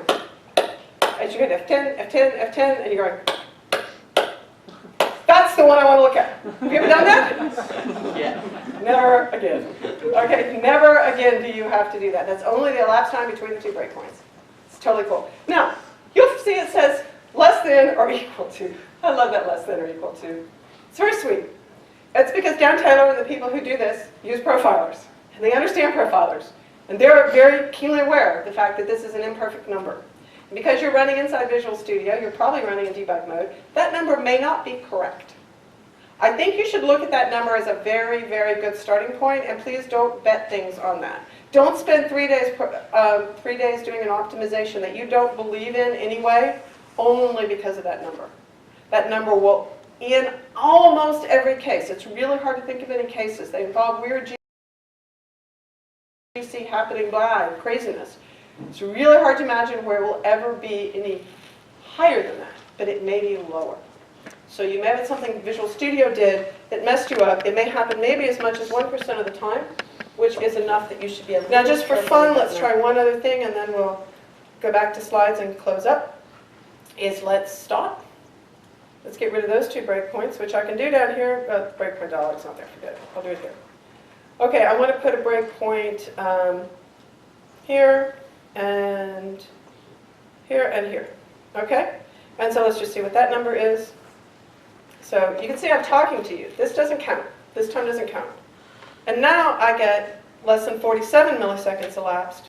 as you hit F10, F10, F10, and you're going, that's the one I want to look at. Have you ever done that? Yeah. Never again. Okay, never again do you have to do that. That's only the elapsed time between the two breakpoints. It's totally cool. Now, you'll see it says less than or equal to. I love that less than or equal to. It's very sweet. It's because Dan Taylor and the people who do this use profilers. And they understand profilers. And they're very keenly aware of the fact that this is an imperfect number. And because you're running inside Visual Studio, you're probably running in debug mode, that number may not be correct. I think you should look at that number as a very, very good starting point, and please don't bet things on that. Don't spend 3 days doing an optimization that you don't believe in anyway, only because of that number. That number will, in almost every case, it's really hard to think of any cases. They involve weird GC happening, blah, craziness. It's really hard to imagine where it will ever be any higher than that, but it may be lower. So you may have something Visual Studio did that messed you up. It may happen maybe as much as 1% of the time, which is enough that you should be able to. Now just for fun, let's try one other thing and then we'll go back to slides and close up, is let's stop. Let's get rid of those two breakpoints, which I can do down here, but breakpoint dollar's not there, forget it. I'll do it here. Okay, I want to put a breakpoint here, and here, and here. Okay? And so let's just see what that number is. So you can see I'm talking to you. This doesn't count. This time doesn't count. And now I get less than 47 milliseconds elapsed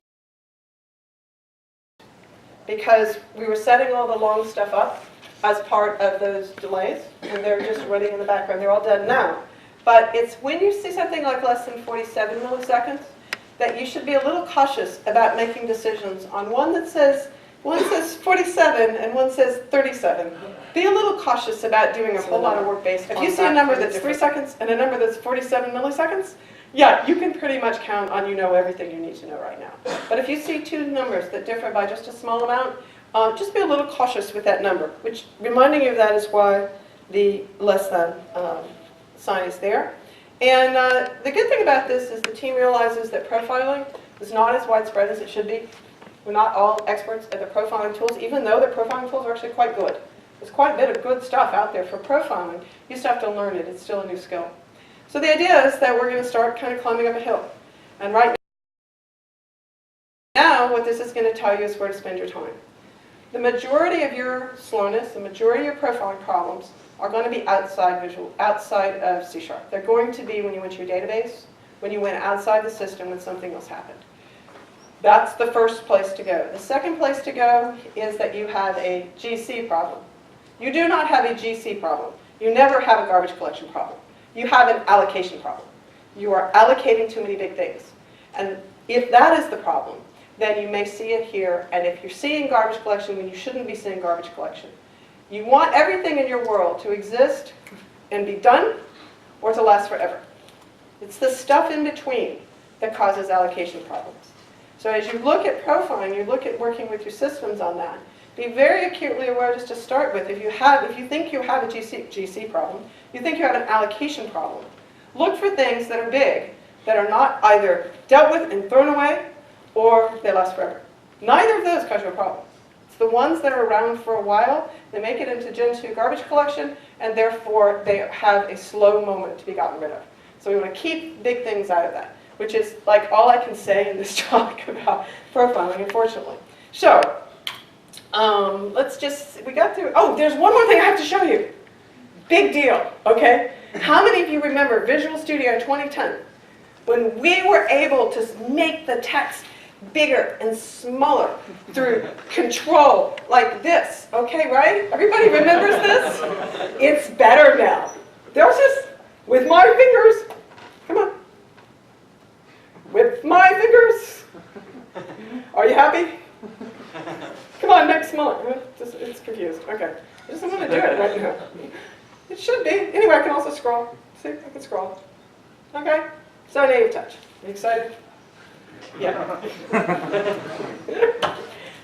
because we were setting all the long stuff up as part of those delays, and they're just running in the background. They're all done now. But it's when you see something like less than 47 milliseconds that you should be a little cautious about making decisions on one says 47 and one says 37. Be a little cautious about doing a whole lot of work based on that. If you see a number that's 3 seconds and a number that's 47 milliseconds, yeah, you can pretty much count on you know everything you need to know right now. But if you see two numbers that differ by just a small amount, just be a little cautious with that number, which reminding you of that is why the less than sign is there. And the good thing about this is the team realizes that profiling is not as widespread as it should be. We're not all experts at the profiling tools, even though the profiling tools are actually quite good. There's quite a bit of good stuff out there for profiling. You just have to learn it. It's still a new skill. So the idea is that we're going to start kind of climbing up a hill. And right now, what this is going to tell you is where to spend your time. The majority of your slowness, the majority of your profiling problems are going to be outside of C#. They're going to be when you went to your database, when you went outside the system when something else happened. That's the first place to go. The second place to go is that you have a GC problem. You do not have a GC problem. You never have a garbage collection problem. You have an allocation problem. You are allocating too many big things. And if that is the problem, then you may see it here. And if you're seeing garbage collection when you shouldn't be seeing garbage collection, you want everything in your world to exist and be done or to last forever. It's the stuff in between that causes allocation problems. So as you look at profiling, you look at working with your systems on that, be very acutely aware just to start with. If you think you have a GC problem, you think you have an allocation problem, look for things that are big, that are not either dealt with and thrown away, or they last forever. Neither of those cause you a problem. It's the ones that are around for a while, they make it into Gen 2 garbage collection, and therefore they have a slow moment to be gotten rid of. So we want to keep big things out of that, which is like all I can say in this talk about profiling, unfortunately. So, we got through, oh, there's one more thing I have to show you. Big deal, okay? How many of you remember Visual Studio 2010? When we were able to make the text bigger and smaller through control like this, okay, right? Everybody remembers this? It's better now. There's this, with my fingers, come on. With my fingers. Are you happy? Come on, make smaller. It's confused. Okay. I just want to do it right now. It should be. Anyway, I can also scroll. See, I can scroll. Okay. So native touch. Are you excited? Yeah.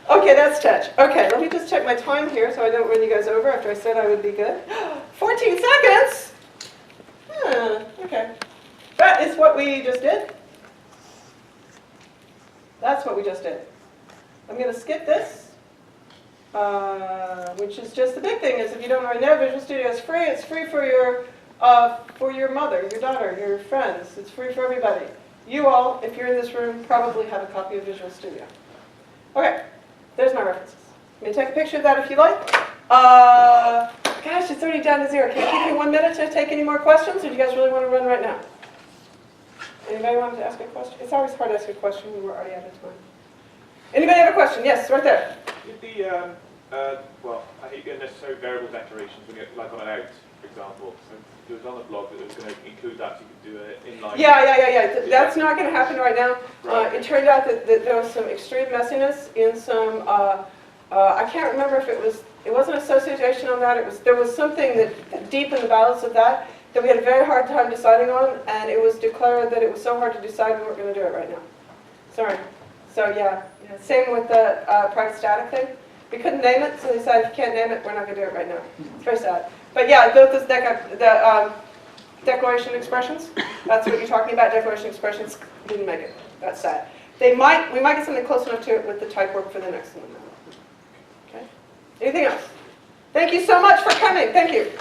Okay, that's touch. Okay, let me just check my time here so I don't run you guys over after I said I would be good. 14 seconds? Okay. That is what we just did. That's what we just did. I'm going to skip this, which is just the big thing is if you don't already know, Visual Studio is free. It's free for your mother, your daughter, your friends. It's free for everybody. You all, if you're in this room, probably have a copy of Visual Studio. Okay, there's my references. You may take a picture of that if you like. Gosh, it's already down to 0. Can you give me 1 minute to take any more questions, or do you guys really want to run right now? Anybody want to ask a question? It's always hard to ask a question when we're already out of time. Anybody have a question? Yes, right there. With the, well, I hate unnecessary variable declarations when you like on an out, for example. So it was on the blog that it was going to include that, so you could do it inline. Yeah. That's not going to happen right now. Right. It turned out that there was some extreme messiness in some, I can't remember if it wasn't association on that. There was something that deep in the bowels of that we had a very hard time deciding on, and it was declared that it was so hard to decide we weren't going to do it right now. Sorry. So yeah. Same with the private static thing. We couldn't name it, so they decided if you can't name it, we're not going to do it right now. It's very sad. But yeah, the declaration expressions, that's what you're talking about. Declaration expressions didn't make it. That's sad. We might get something close enough to it with the type work for the next one. Okay. Anything else? Thank you so much for coming. Thank you.